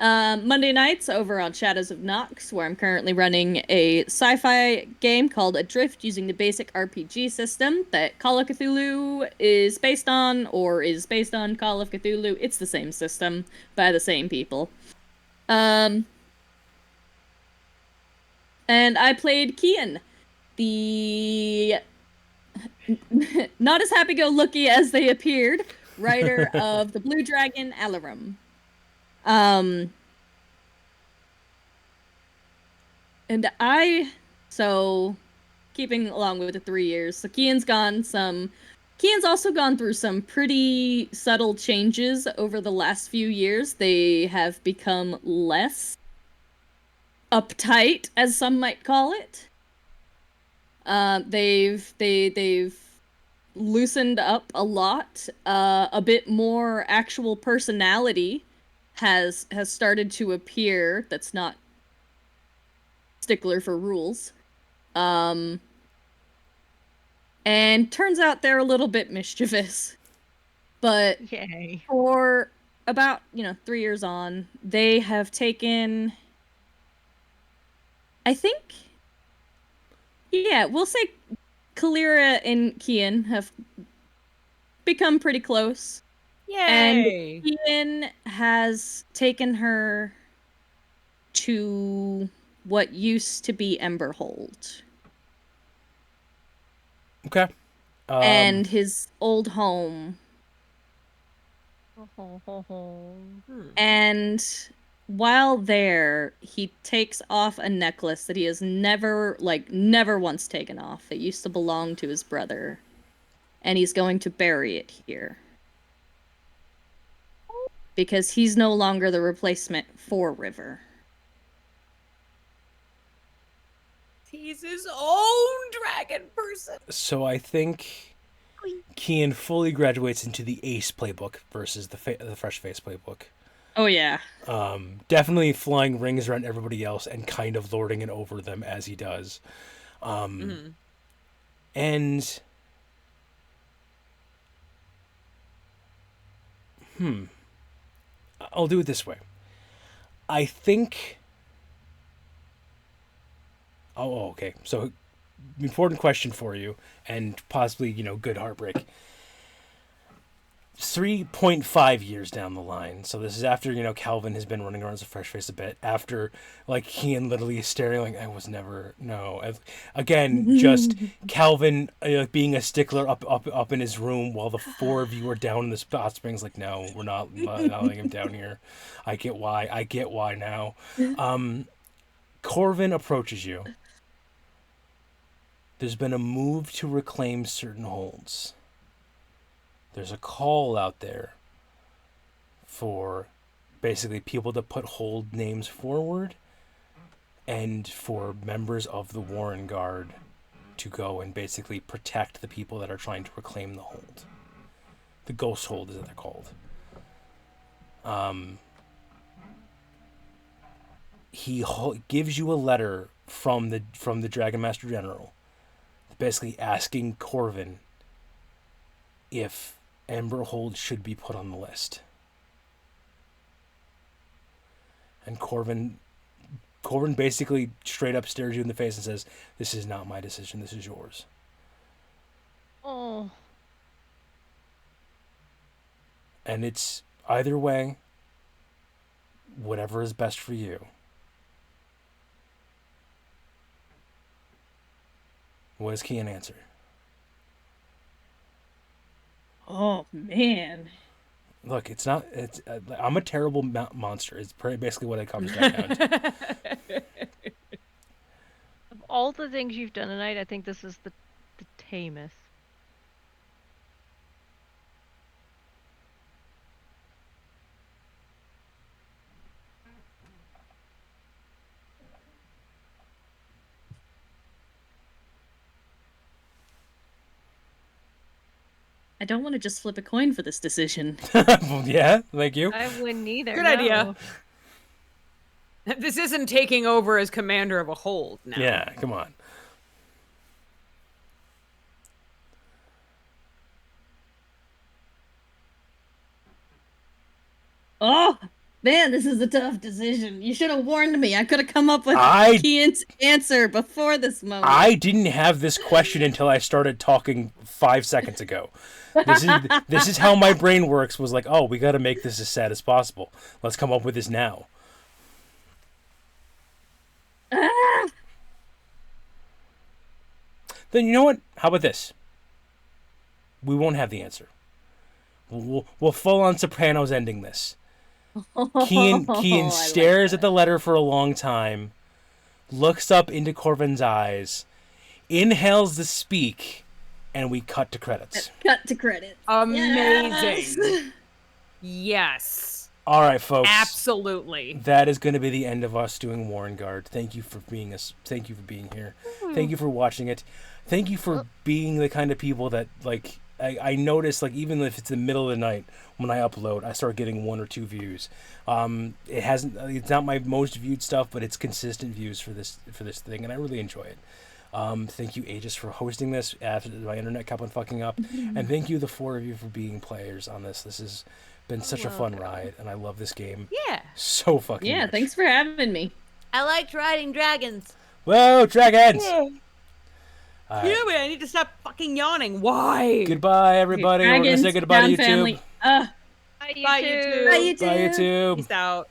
Monday nights over on Shadows of Nox, where I'm currently running a sci-fi game called Adrift using the basic RPG system that Call of Cthulhu is based on, or is based on Call of Cthulhu. It's the same system by the same people. And I played Kian, the not as happy-go-lucky as they appeared writer of the Blue Dragon Alarum. So keeping along with the 3 years, so Kian's also gone through some pretty subtle changes over the last few years. They have become less uptight, as some might call it. They've loosened up a lot. A bit more actual personality has started to appear. That's not stickler for rules. And turns out they're a little bit mischievous. But Yay. for about, 3 years on, they have taken, I think, we'll say Kalira and Kian have become pretty close. Yay! And Kian has taken her to what used to be Emberhold. Okay. And his old home. And while there, he takes off a necklace that he has never once taken off. It used to belong to his brother. And he's going to bury it here. Because he's no longer the replacement for River. He's his own dragon person. So I think Kian fully graduates into the Ace playbook versus the Fresh Face playbook. Oh, yeah. Definitely flying rings around everybody else and kind of lording it over them as he does. And... I'll do it this way. I think... Oh, okay. So, important question for you, and possibly, good heartbreak. 3.5 years down the line. So this is after, Calvin has been running around as a fresh face a bit. After, Kian literally is staring like, I was never, no. Again, just Calvin being a stickler up in his room while the four of you are down in the hot springs. Like, no, we're not letting him down here. I get why now. Corvin approaches you. There's been a move to reclaim certain holds. There's a call out there for basically people to put hold names forward and for members of the Warrenguard to go and basically protect the people that are trying to reclaim the hold. The ghost hold is what they're called. He gives you a letter from the Dragon Master General basically asking Corvin if Emberhold should be put on the list. And Corvin Corbin basically straight up stares you in the face and says, "This is not my decision. This is yours." Oh. And it's either way, whatever is best for you. What does Kian answer? Oh man. Look, it's not. It's I'm a terrible monster. It's basically what it comes down to. Of all the things you've done tonight, I think this is the tamest. I don't want to just flip a coin for this decision. Well, yeah, thank you. I wouldn't either. Good no. idea. This isn't taking over as commander of a hold now. Yeah, come on. Oh man, this is a tough decision. You should have warned me. I could have come up with I- Kian's answer before this moment. I didn't have this question until I started talking 5 seconds ago. This is how my brain works. Was like, oh, we got to make this as sad as possible. Let's come up with this now. Ah! Then you know what? How about this? We won't have the answer. We'll full on Sopranos ending this. Kian I like stares at that. the letter for a long time, looks up into Corvin's eyes, inhales the speak, and we cut to credits. Cut to credits. Amazing. Yes. All right, folks. Absolutely. That is going to be the end of us doing Warrenguard. Thank you for being us. Thank you for being here. Thank you for watching it. Thank you for being the kind of people that like. I notice, like, even if it's the middle of the night when I upload, I start getting 1 or 2 views. It's not my most viewed stuff, but it's consistent views for this thing, and I really enjoy it. Thank you, Aegis, for hosting this after my internet kept on fucking up, and thank you, the 4 of you, for being players on this. This has been such a fun ride, and I love this game Yeah. so fucking Yeah, much. thanks for having me. I liked riding dragons. Whoa, dragons! All right. Yeah, I need to stop fucking yawning. Why? Goodbye, everybody. We're gonna say Dragons, goodbye to down YouTube. family. Bye, Bye, YouTube. YouTube. Bye, YouTube. Bye, YouTube. Peace out.